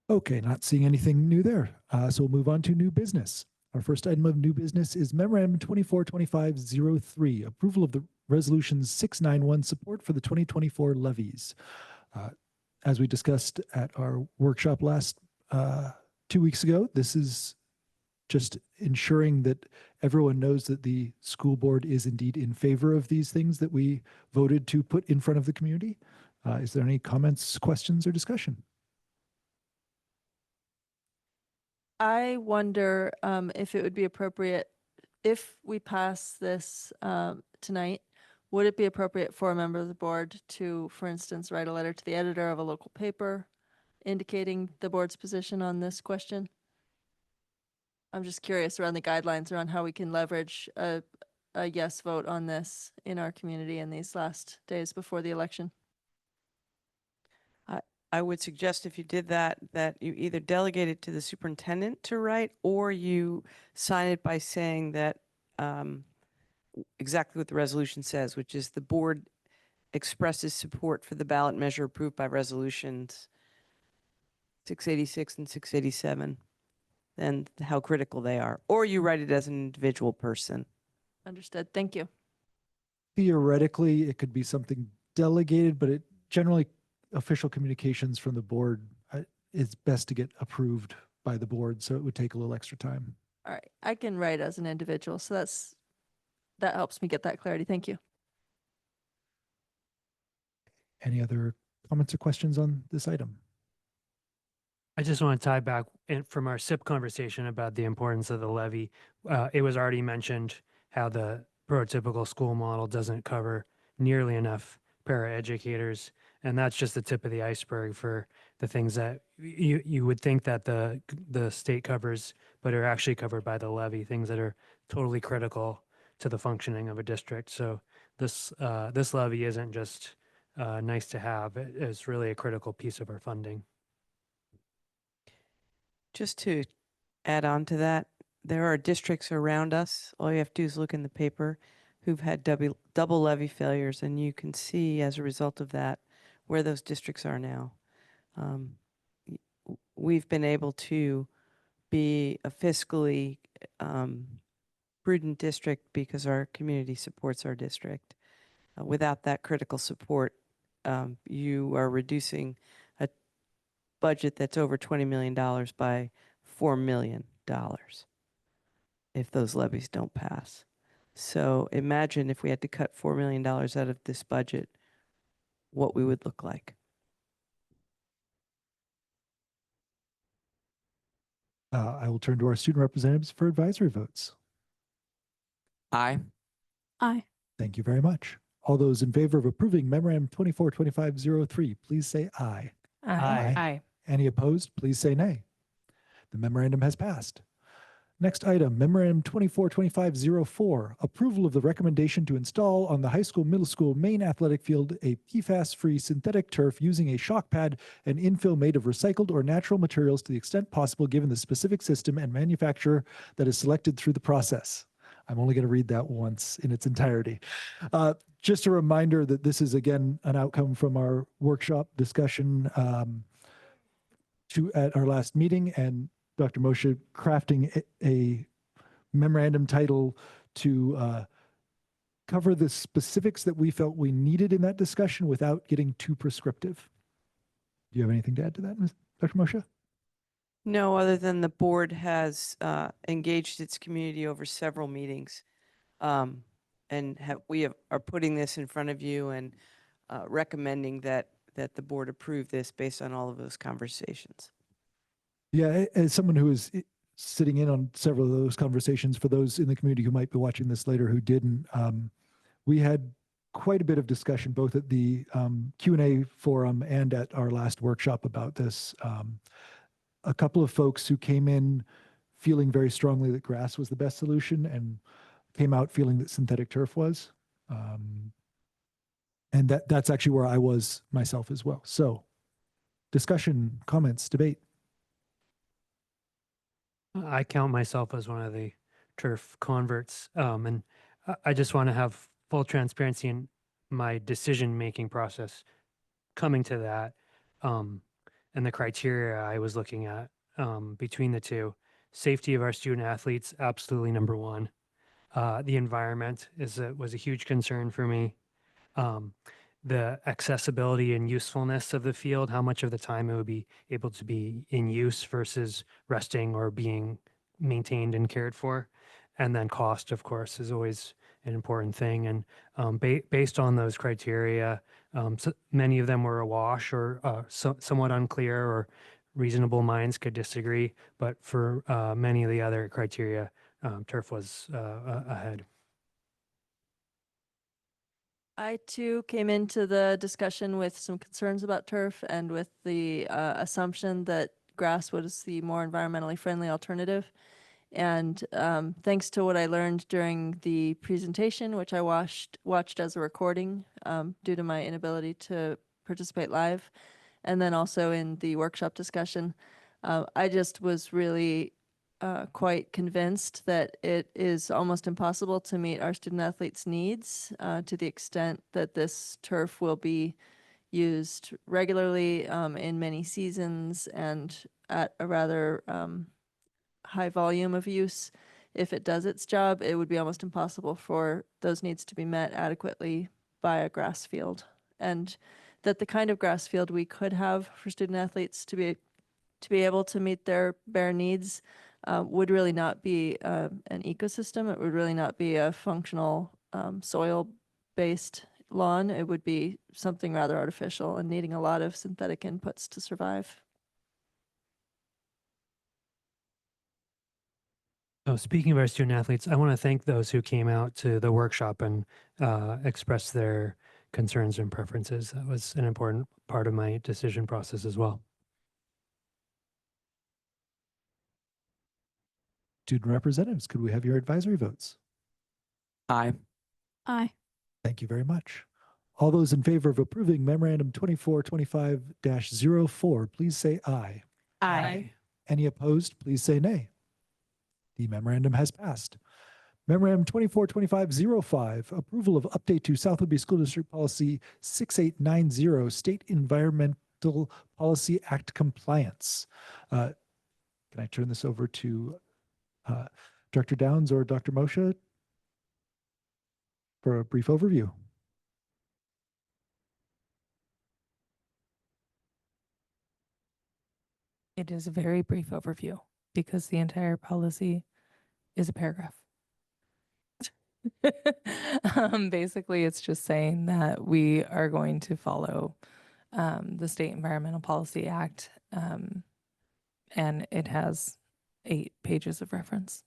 Okay, not seeing anything new there. So we'll move on to new business. Our first item of new business is Memorandum 242503, approval of the Resolution 691, support for the 2024 levies. As we discussed at our workshop last 2 weeks ago, this is just ensuring that everyone knows that the school board is indeed in favor of these things that we voted to put in front of the community. Is there any comments, questions, or discussion? I wonder if it would be appropriate, if we pass this tonight, would it be appropriate for a member of the board to, for instance, write a letter to the editor of a local paper indicating the board's position on this question? I'm just curious around the guidelines around how we can leverage a yes vote on this in our community in these last days before the election. I would suggest if you did that, that you either delegate it to the superintendent to write, or you sign it by saying that exactly what the resolution says, which is the board expresses support for the ballot measure approved by resolutions 686 and 687, and how critical they are. Or you write it as an individual person. Understood. Thank you. Theoretically, it could be something delegated, but it generally, official communications from the board, it's best to get approved by the board, so it would take a little extra time. All right. I can write as an individual, so that helps me get that clarity. Thank you. Any other comments or questions on this item? I just want to tie back from our SIP conversation about the importance of the levy. It was already mentioned how the prototypical school model doesn't cover nearly enough paraeducators, and that's just the tip of the iceberg for the things that you would think that the state covers, but are actually covered by the levy, things that are totally critical to the functioning of a district. So this levy isn't just nice to have; it's really a critical piece of our funding. Just to add on to that, there are districts around us, all you have to do is look in the paper, who've had double levy failures, and you can see as a result of that where those districts are now. We've been able to be a fiscally prudent district because our community supports our district. Without that critical support, you are reducing a budget that's over $20 million by $4 million if those levies don't pass. So imagine if we had to cut $4 million out of this budget, what we would look like. I will turn to our student representatives for advisory votes. Aye. Aye. Thank you very much. All those in favor of approving Memorandum 242503, please say aye. Aye. Aye. Any opposed, please say nay. The memorandum has passed. Next item, Memorandum 242504, approval of the recommendation to install on the high school, middle school main athletic field a PFAS-free synthetic turf using a shock pad and infill made of recycled or natural materials to the extent possible given the specific system and manufacturer that is selected through the process. I'm only going to read that once in its entirety. Just a reminder that this is, again, an outcome from our workshop discussion at our last meeting, and Dr. Moshe crafting a memorandum title to cover the specifics that we felt we needed in that discussion without getting too prescriptive. Do you have anything to add to that, Dr. Moshe? No, other than the board has engaged its community over several meetings, and are putting this in front of you and recommending that the board approve this based on all of those conversations. Yeah, as someone who is sitting in on several of those conversations, for those in the community who might be watching this later who didn't, we had quite a bit of discussion both at the Q&A forum and at our last workshop about this. A couple of folks who came in feeling very strongly that grass was the best solution and came out feeling that synthetic turf was. And that's actually where I was myself as well. So discussion, comments, debate. I count myself as one of the turf converts, and I just want to have full transparency in my decision-making process coming to that, and the criteria I was looking at between the two. Safety of our student athletes, absolutely number one. The environment was a huge concern for me. The accessibility and usefulness of the field, how much of the time it would be able to be in use versus resting or being maintained and cared for. And then cost, of course, is always an important thing. And based on those criteria, so many of them were awash or somewhat unclear, or reasonable minds could disagree. But for many of the other criteria, turf was ahead. I too came into the discussion with some concerns about turf and with the assumption that grass was the more environmentally friendly alternative. And thanks to what I learned during the presentation, which I watched as a recording due to my inability to participate live, and then also in the workshop discussion, I just was really quite convinced that it is almost impossible to meet our student athletes' needs to the extent that this turf will be used regularly in many seasons and at a rather high volume of use. If it does its job, it would be almost impossible for those needs to be met adequately by a grass field. And that the kind of grass field we could have for student athletes to be able to meet their bare needs would really not be an ecosystem. It would really not be a functional soil-based lawn. It would be something rather artificial and needing a lot of synthetic inputs to survive. So speaking of our student athletes, I want to thank those who came out to the workshop and expressed their concerns and preferences. That was an important part of my decision process as well. Student representatives, could we have your advisory votes? Aye. Aye. Thank you very much. All those in favor of approving memorandum 2425-04, please say aye. Aye. Any opposed, please say nay. The memorandum has passed. Memorandum 2425-05, approval of update to South Woodbury School District Policy 6890, State Environmental Policy Act compliance. Can I turn this over to Director Downs or Dr. Moshe for a brief overview? It is a very brief overview because the entire policy is a paragraph. Basically, it's just saying that we are going to follow the State Environmental Policy Act, and it has 8 pages of reference.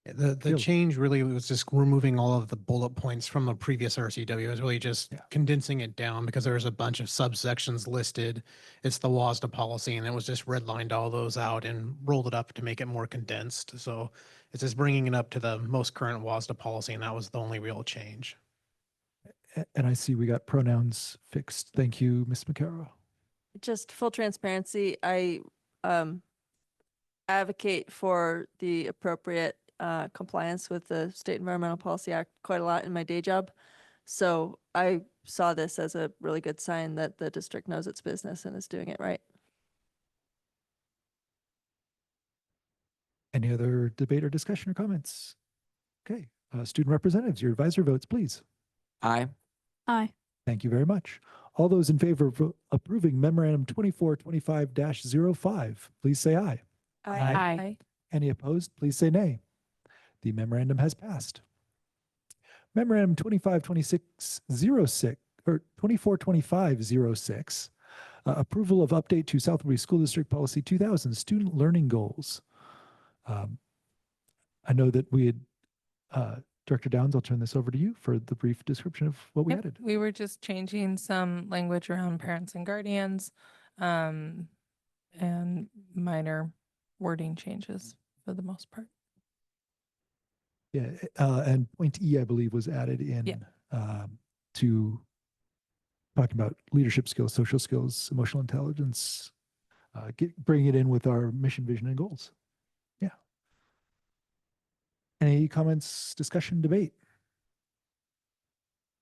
The Really? change really was just removing all of the bullet points from the previous RCW. It was really just condensing it down because there was a bunch of subsections listed. It's the WASDA policy, and it was just redlined all those out and rolled it up to make it more condensed. So it's just bringing it up to the most current WASDA policy, and that was the only real change. And I see we got pronouns fixed. Thank you, Ms. McCarroll. Just full transparency, I advocate for the appropriate compliance with the State Environmental Policy Act quite a lot in my day job. So I saw this as a really good sign that the district knows its business and is doing it right. Any other debate or discussion or comments? Okay, student representatives, your advisor votes, please. Aye. Aye. Thank you very much. All those in favor of approving memorandum 2425-05, please say aye. Aye. Any opposed, please say nay. The memorandum has passed. Memorandum 2526-06 or 2425-06, approval of update to South Woodbury School District Policy 2000, student learning goals. I know that we had, Director Downs, I'll turn this over to you for the brief description of what we added. We were just changing some language around parents and guardians, and minor wording changes for the most part. Yeah, and point E, I believe, was added in to talking about leadership skills, social skills, emotional intelligence, bring it in with our mission, vision, and goals. Yeah. Any comments, discussion, debate?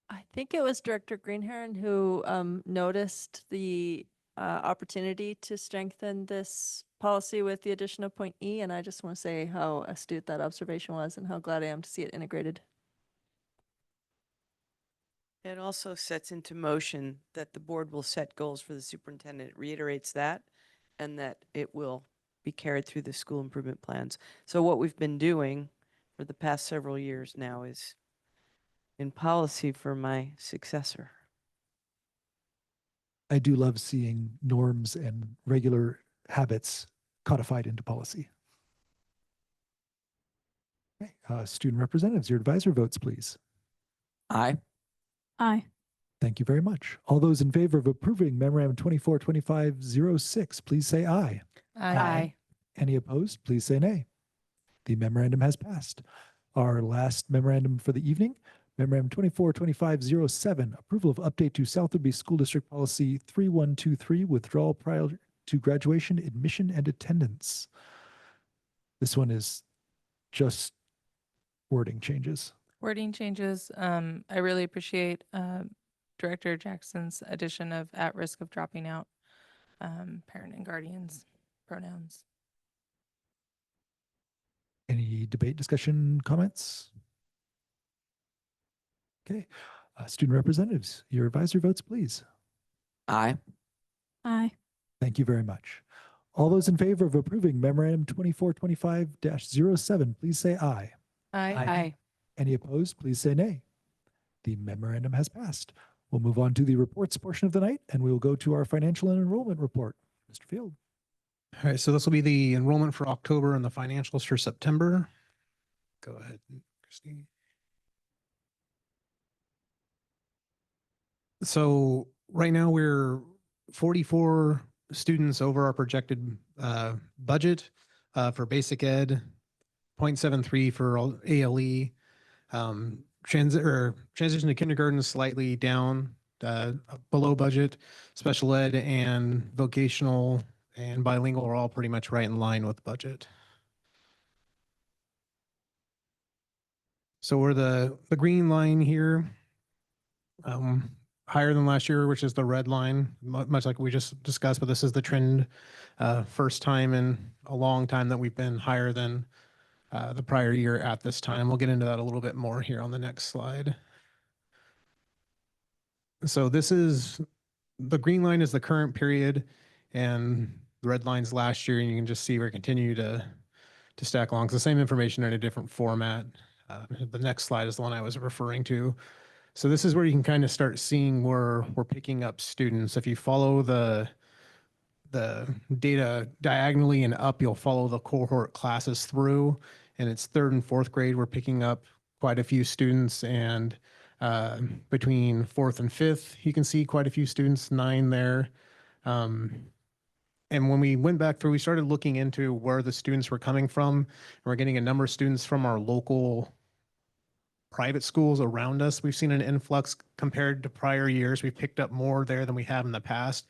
I think it was Director Greenherron who noticed the opportunity to strengthen this policy with the addition of point E, and I just want to say how astute that observation was and how glad I am to see it integrated. It also sets into motion that the board will set goals for the superintendent. It reiterates that, and that it will be carried through the school improvement plans. So what we've been doing for the past several years now is in policy for my successor. I do love seeing norms and regular habits codified into policy. Okay, student representatives, your advisor votes, please. Aye. Aye. Thank you very much. All those in favor of approving memorandum 2425-06, please say aye. Aye. Any opposed, please say nay. The memorandum has passed. Our last memorandum for the evening, memorandum 2425-07, approval of update to South Woodbury School District Policy 3123, withdrawal prior to graduation, admission, and attendance. This one is just wording changes. Wording changes. I really appreciate Director Jackson's addition of at risk of dropping out, parent and guardians pronouns. Any debate, discussion, comments? Okay, student representatives, your advisor votes, please. Aye. Aye. Thank you very much. All those in favor of approving memorandum 2425-07, please say aye. Aye. Any opposed, please say nay. The memorandum has passed. We'll move on to the reports portion of the night, and we will go to our financial and enrollment report. Mr. Field. All right, so this will be the enrollment for October and the financials for September. Go ahead, Christine. So right now we're 44 students over our projected budget for basic ed, 0.73 for ALE. Transition to kindergarten is slightly down, below budget. Special ed and vocational and bilingual are all pretty much right in line with budget. So we're the green line here, higher than last year, which is the red line, much like we just discussed, but this is the trend, first time in a long time that we've been higher than the prior year at this time. We'll get into that a little bit more here on the next slide. So this is, the green line is the current period and the red line's last year, and you can just see we continue to stack along. It's the same information in a different format. The next slide is the one I was referring to. So this is where you can kind of start seeing where we're picking up students. If you follow the data diagonally and up, you'll follow the cohort classes through, and it's third and fourth grade. We're picking up quite a few students, and between fourth and fifth, you can see quite a few students, 9 there. And when we went back through, we started looking into where the students were coming from. And we're getting a number of students from our local private schools around us. We've seen an influx compared to prior years. We've picked up more there than we have in the past.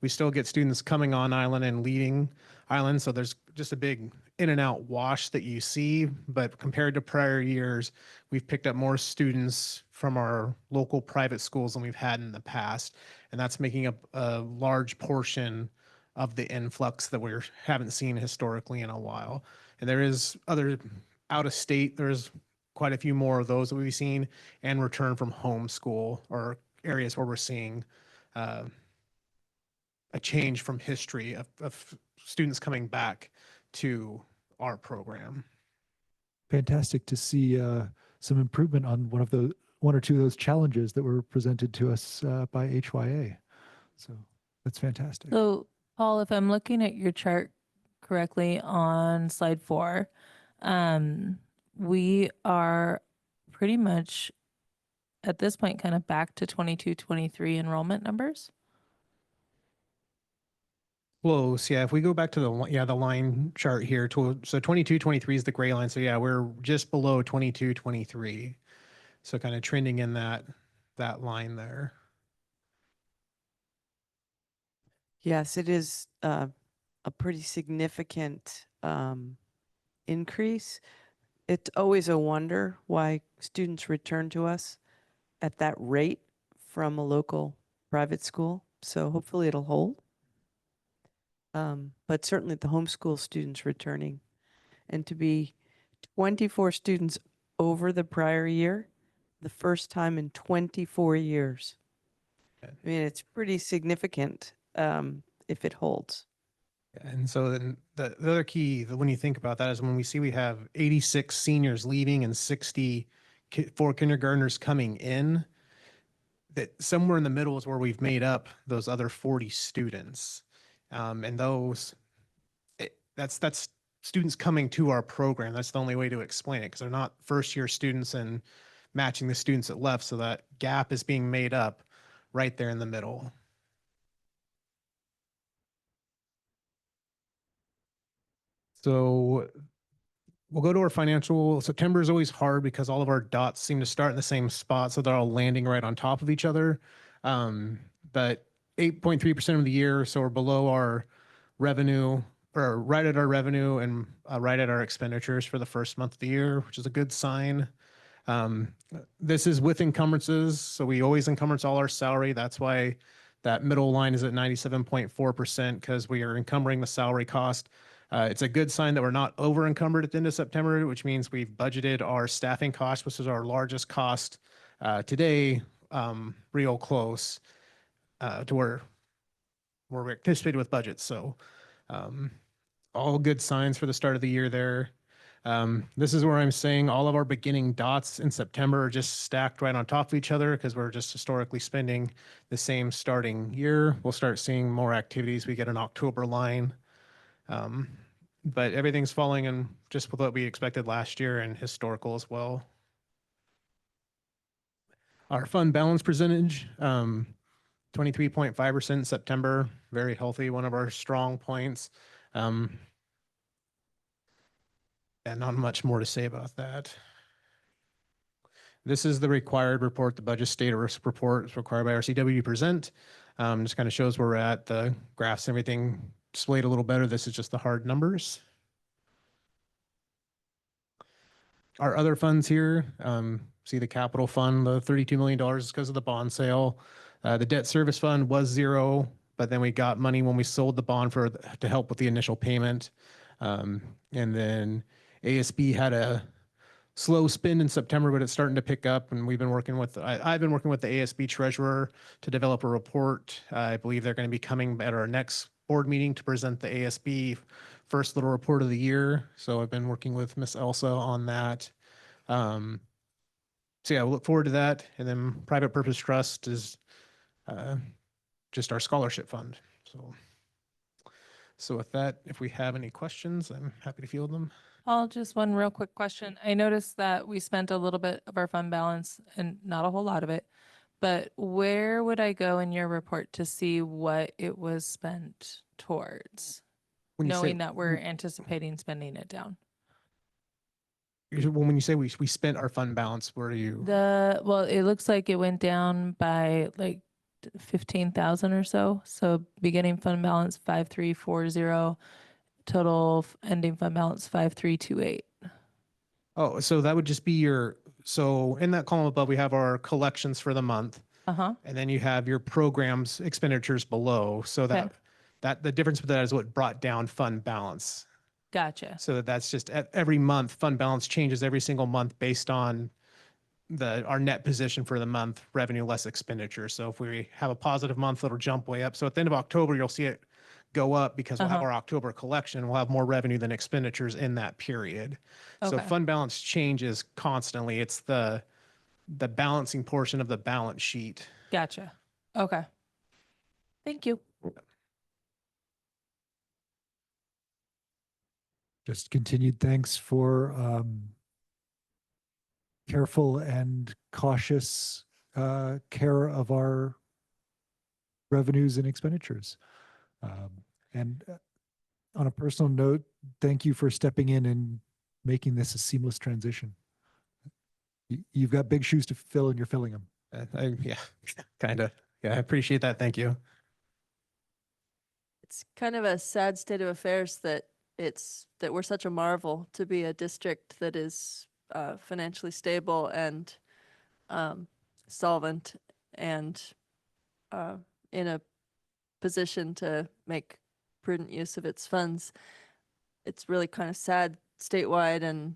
We still get students coming on island and leaving island. So there's just a big in and out wash that you see. But compared to prior years, we've picked up more students from our local private schools than we've had in the past. And that's making up a large portion of the influx that we haven't seen historically in a while. And there is other out of state, there's quite a few more of those that we've seen, and return from homeschool or areas where we're seeing a change from history of students coming back to our program. Fantastic to see some improvement on one or two of those challenges that were presented to us by HYA. So that's fantastic. So, Paul, if I'm looking at your chart correctly on slide 4, we are pretty much at this point kind of back to 22-23 enrollment numbers. Close, yeah. If we go back to the line chart here, so 22-23 is the gray line. So yeah, we're just below 22-23. So kind of trending in that line there. Yes, it is a pretty significant increase. It's always a wonder why students return to us at that rate from a local private school. So hopefully it'll hold. But certainly the homeschool students returning, and to be 24 students over the prior year, the first time in 24 years. I mean, it's pretty significant if it holds. And so then the other key that when you think about that is when we see we have 86 seniors leaving and 64 kindergartners coming in, that somewhere in the middle is where we've made up those other 40 students. And that's students coming to our program. That's the only way to explain it, because they're not first year students and matching the students that left. So that gap is being made up right there in the middle. So we'll go to our financial. September is always hard because all of our dots seem to start in the same spot. So they're all landing right on top of each other. But 8.3% of the year, so we're below our revenue, or right at our revenue and right at our expenditures for the first month of the year, which is a good sign. This is with encumbrances, so we always encumbrance all our salary. That's why that middle line is at 97.4%, because we are encumbering the salary cost. It's a good sign that we're not over encumbered at the end of September, which means we've budgeted our staffing cost, which is our largest cost today, real close to where we're anticipated with budgets. So all good signs for the start of the year there. This is where I'm saying all of our beginning dots in September are just stacked right on top of each other because we're just historically spending the same starting year. We'll start seeing more activities. We get an October line. But everything's falling in just with what we expected last year and historical as well. Our fund balance percentage, 23.5% in September, very healthy, one of our strong points. And not much more to say about that. This is the required report, the budget status report is required by RCW to present. Just kind of shows where we're at, the graphs, everything displayed a little better. This is just the hard numbers. Our other funds here, see the capital fund, the $32 million is because of the bond sale. The debt service fund was 0, but then we got money when we sold the bond to help with the initial payment. And then ASB had a slow spin in September, but it's starting to pick up. And we've been working with, I've been working with the ASB treasurer to develop a report. I believe they're going to be coming at our next board meeting to present the ASB first little report of the year. So I've been working with Miss Elsa on that. So yeah, we'll look forward to that. And then private purpose trust is just our scholarship fund. So with that, if we have any questions, I'm happy to field them. Paul, just one real quick question. I noticed that we spent a little bit of our fund balance and not a whole lot of it, but where would I go in your report to see what it was spent towards? Knowing that we're anticipating spending it down. When you say we spent our fund balance, where are you? Well, it looks like it went down by like 15,000 or so. So beginning fund balance 5340, total ending fund balance 5328. Oh, so that would just be so in that column above, we have our collections for the month. Uh-huh. And then you have your programs expenditures below. So that the difference with that is what brought down fund balance. Gotcha. So that's just every month, fund balance changes every single month based on our net position for the month, revenue less expenditure. So if we have a positive month, it'll jump way up. So at the end of October, you'll see it go up because we'll have our October collection. We'll have more revenue than expenditures in that period. So fund balance changes constantly. It's the balancing portion of the balance sheet. Gotcha. Okay. Thank you. Just continued thanks for careful and cautious care of our revenues and expenditures. And on a personal note, thank you for stepping in and making this a seamless transition. You've got big shoes to fill and you're filling them. Yeah, kind of. Yeah, I appreciate that. Thank you. It's kind of a sad state of affairs that we're such a marvel to be a district that is financially stable and solvent and in a position to make prudent use of its funds. It's really kind of sad statewide and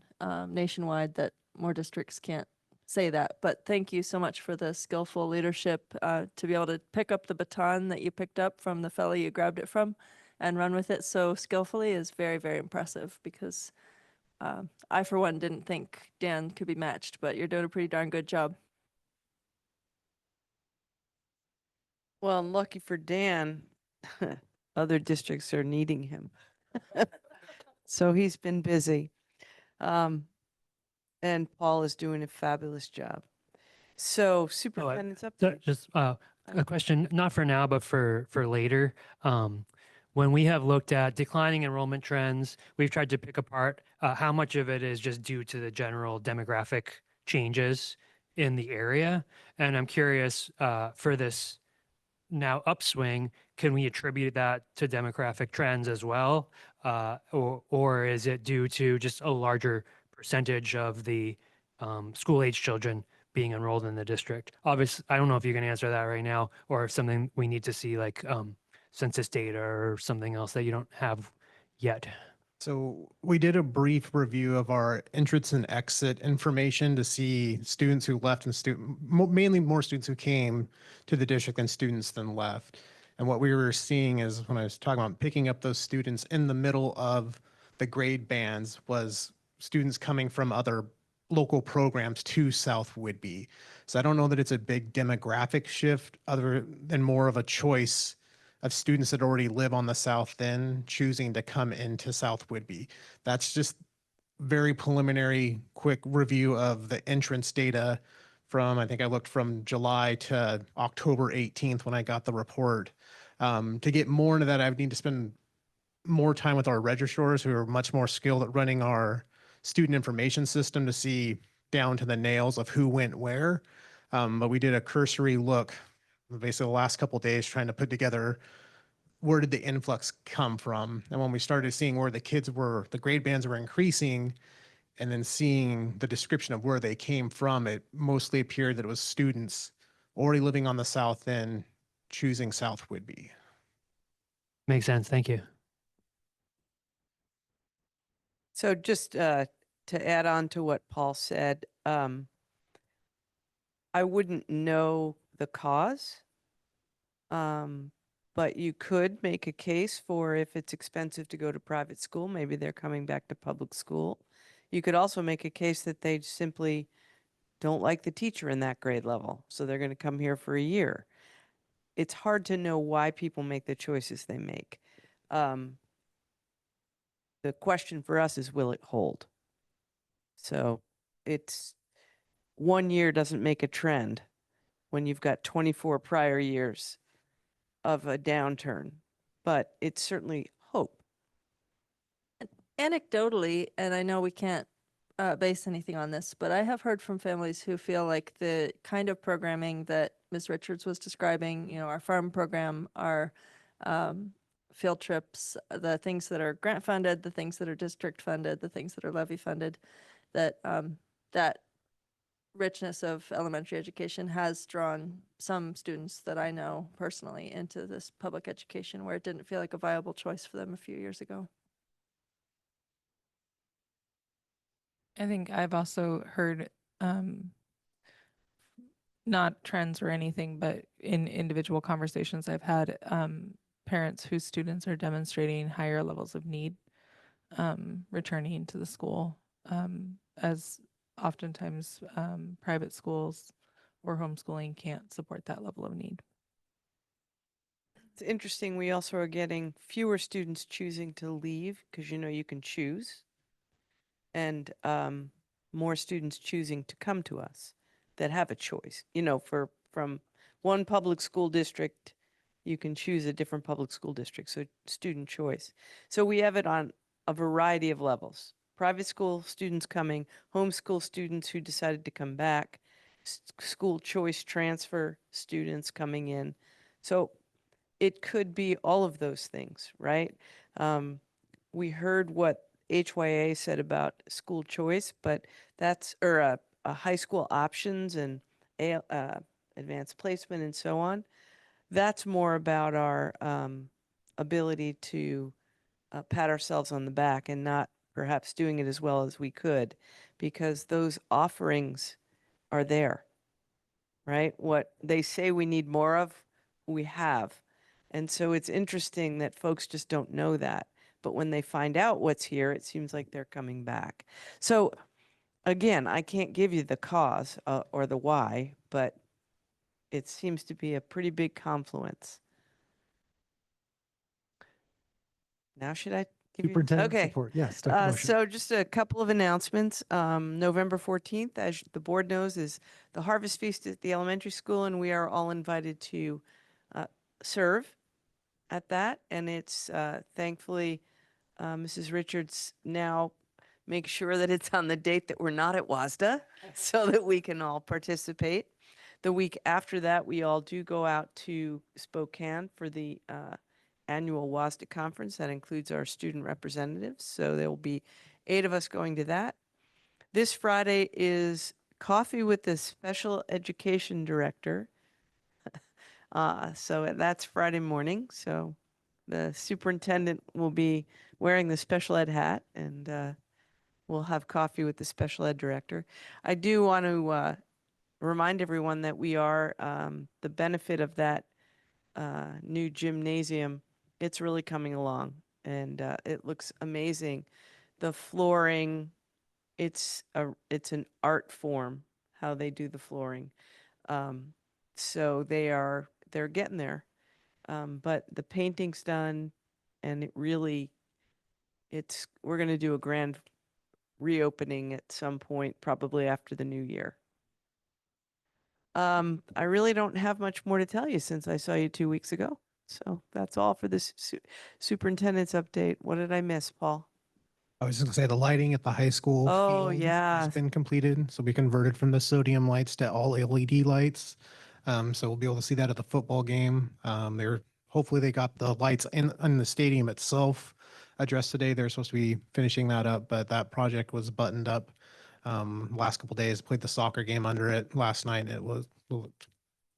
nationwide that more districts can't say that. But thank you so much for the skillful leadership to be able to pick up the baton that you picked up from the fellow you grabbed it from and run with it so skillfully is very, very impressive because I, for one, didn't think Dan could be matched, but you're doing a pretty darn good job. Well, and lucky for Dan, other districts are needing him. So he's been busy. And Paul is doing a fabulous job. So superintendent's up there. Just a question, not for now, but for later. When we have looked at declining enrollment trends, we've tried to pick apart how much of it is just due to the general demographic changes in the area. And I'm curious for this now upswing, can we attribute that to demographic trends as well? Or is it due to just a larger percentage of the school-age children being enrolled in the district? Obviously, I don't know if you can answer that right now or if something we need to see like census data or something else that you don't have yet. So we did a brief review of our entrance and exit information to see students who left and mainly more students who came to the district than students than left. And what we were seeing is when I was talking about picking up those students in the middle of the grade bands was students coming from other local programs to South Whidbey. So I don't know that it's a big demographic shift other than more of a choice of students that already live on the South End choosing to come into South Whidbey. That's just very preliminary, quick review of the entrance data from, I think I looked from July to October 18th when I got the report. To get more into that, I would need to spend more time with our registrars who are much more skilled at running our student information system to see down to the nails of who went where. But we did a cursory look basically the last couple of days trying to put together where did the influx come from. And when we started seeing where the kids were, the grade bands were increasing, and then seeing the description of where they came from, it mostly appeared that it was students already living on the South End choosing South Whidbey. Makes sense. Thank you. So just to add on to what Paul said, I wouldn't know the cause, but you could make a case for if it's expensive to go to private school, maybe they're coming back to public school. You could also make a case that they simply don't like the teacher in that grade level, so they're going to come here for a year. It's hard to know why people make the choices they make. The question for us is, will it hold? So it's 1 year doesn't make a trend when you've got 24 prior years of a downturn, but it's certainly hope. Anecdotally, and I know we can't base anything on this, but I have heard from families who feel like the kind of programming that Ms. Richards was describing, you know, our farm program, our field trips, the things that are grant funded, the things that are district funded, the things that are levy funded, that that richness of elementary education has drawn some students that I know personally into this public education where it didn't feel like a viable choice for them a few years ago. I think I've also heard, not trends or anything, but in individual conversations I've had, parents whose students are demonstrating higher levels of need, returning to the school, as oftentimes private schools or homeschooling can't support that level of need. It's interesting. We also are getting fewer students choosing to leave because, you know, you can choose, and more students choosing to come to us that have a choice. You know, from one public school district, you can choose a different public school district. So student choice. So we have it on a variety of levels. Private school students coming, homeschool students who decided to come back, school choice transfer students coming in. So it could be all of those things, right? We heard what HYA said about school choice, but that's, or a high school options and advanced placement and so on. That's more about our ability to pat ourselves on the back and not perhaps doing it as well as we could, because those offerings are there, right? What they say we need more of, we have. And so it's interesting that folks just don't know that. But when they find out what's here, it seems like they're coming back. So again, I can't give you the cause or the why, but it seems to be a pretty big confluence. Now should I give you? Superintendent Okay. report. Yes, Dr. Mosher. So just a couple of announcements. November 14th, as the board knows, is the Harvest Feast at the elementary school, and we are all invited to serve at that. And it's thankfully Mrs. Richards now make sure that it's on the date that we're not at WASDA so that we can all participate. The week after that, we all do go out to Spokane for the annual WASDA conference. That includes our student representatives. So there will be 8 of us going to that. This Friday is coffee with the special education director. So that's Friday morning. So the superintendent will be wearing the special ed hat, and we'll have coffee with the special ed director. I do want to remind everyone that we are, the benefit of that new gymnasium. It's really coming along, and it looks amazing. The flooring, it's an art form how they do the flooring. So they're getting there. But the painting's done, and we're going to do a grand reopening at some point, probably after the new year. I really don't have much more to tell you since I saw you 2 weeks ago. So that's all for this superintendent's update. What did I miss, Paul? I was just gonna say the lighting at the high school. Oh, field yeah. Has been completed. So we converted from the sodium lights to all LED lights. So we'll be able to see that at the football game. Hopefully they got the lights in the stadium itself addressed today. They're supposed to be finishing that up, but that project was buttoned up last couple days. Played the soccer game under it last night. It looked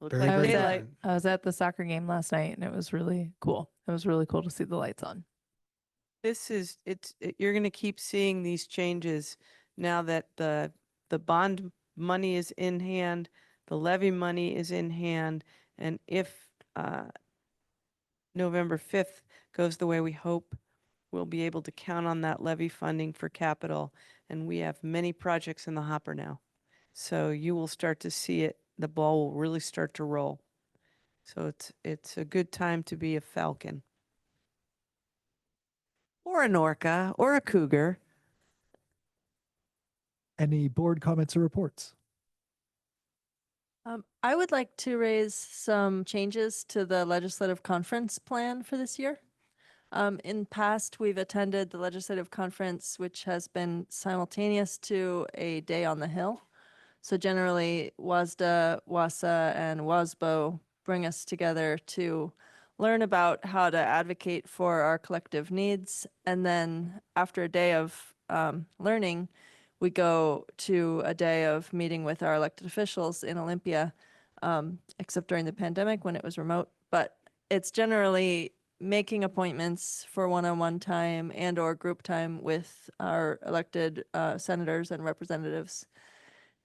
Looked very, like I was very daylight. good. I was at the soccer game last night and it was really cool. It was really cool to see the lights on. You're going to keep seeing these changes now that the bond money is in hand, the levy money is in hand, and if November 5th goes the way we hope, we'll be able to count on that levy funding for capital, and we have many projects in the hopper now. So you will start to see it, the ball will really start to roll. So it's a good time to be a Falcon. Or an orca, or a cougar. Any board comments or reports? I would like to raise some changes to the legislative conference plan for this year. In past, we've attended the legislative conference, which has been simultaneous to a day on the Hill. So generally, WASDA, WASA, and WASBO bring us together to learn about how to advocate for our collective needs. And then after a day of learning, we go to a day of meeting with our elected officials in Olympia, except during the pandemic when it was remote. But it's generally making appointments for one-on-one time and or group time with our elected senators and representatives.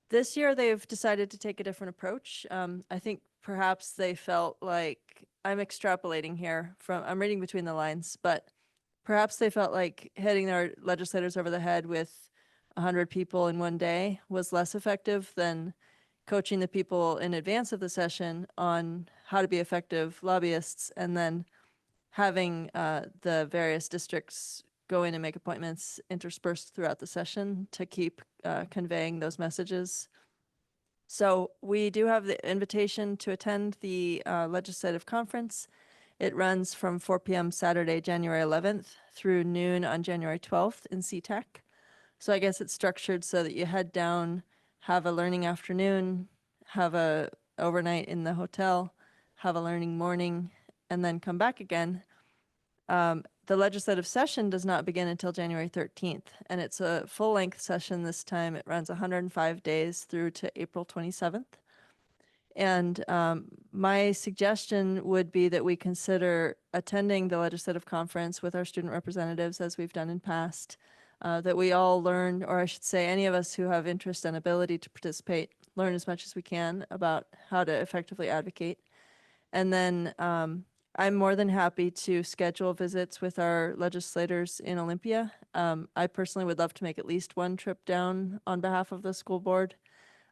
This year, they've decided to take a different approach. I think perhaps they felt like, I'm extrapolating here I'm reading between the lines, but perhaps they felt like hitting their legislators over the head with 100 people in one day was less effective than coaching the people in advance of the session on how to be effective lobbyists, and then having the various districts go in and make appointments interspersed throughout the session to keep conveying those messages. So we do have the invitation to attend the legislative conference. It runs from 4 p.m. Saturday, January 11th through noon on January 12th in SeaTac. So I guess it's structured so that you head down, have a learning afternoon, have a overnight in the hotel, have a learning morning, and then come back again. The legislative session does not begin until January 13th, and it's a full-length session this time. It runs 105 days through to April 27th. And my suggestion would be that we consider attending the legislative conference with our student representatives, as we've done in past, that we all learn, or I should say any of us who have interest and ability to participate, learn as much as we can about how to effectively advocate. And then I'm more than happy to schedule visits with our legislators in Olympia. I personally would love to make at least one trip down on behalf of the school board.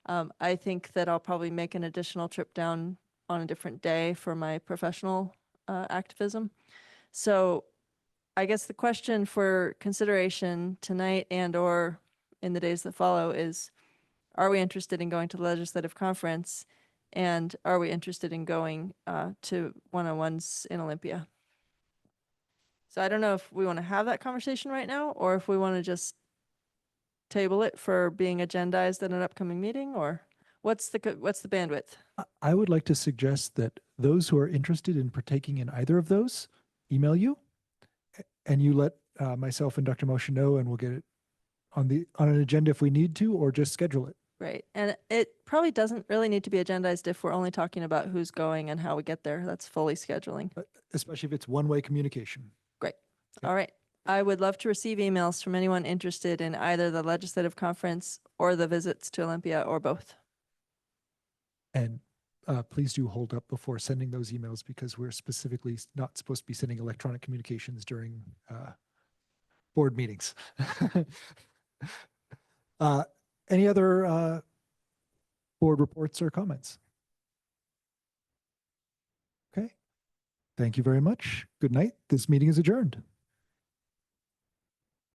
I think that I'll probably make an additional trip down on a different day for my professional activism. So I guess the question for consideration tonight and or in the days that follow is, are we interested in going to the legislative conference? And are we interested in going to one-on-ones in Olympia? So I don't know if we want to have that conversation right now, or if we want to just table it for being agendized at an upcoming meeting, or what's the bandwidth? I would like to suggest that those who are interested in partaking in either of those email you, and you let myself and Dr. Moshe know, and we'll get it on an agenda if we need to, or just schedule it. Right. And it probably doesn't really need to be agendized if we're only talking about who's going and how we get there. That's fully scheduling. Especially if it's one-way communication. Great. All right. I would love to receive emails from anyone interested in either the legislative conference or the visits to Olympia, or both. And please do hold up before sending those emails because we're specifically not supposed to be sending electronic communications during board meetings. Any other board reports or comments? Okay. Thank you very much. Good night. This meeting is adjourned.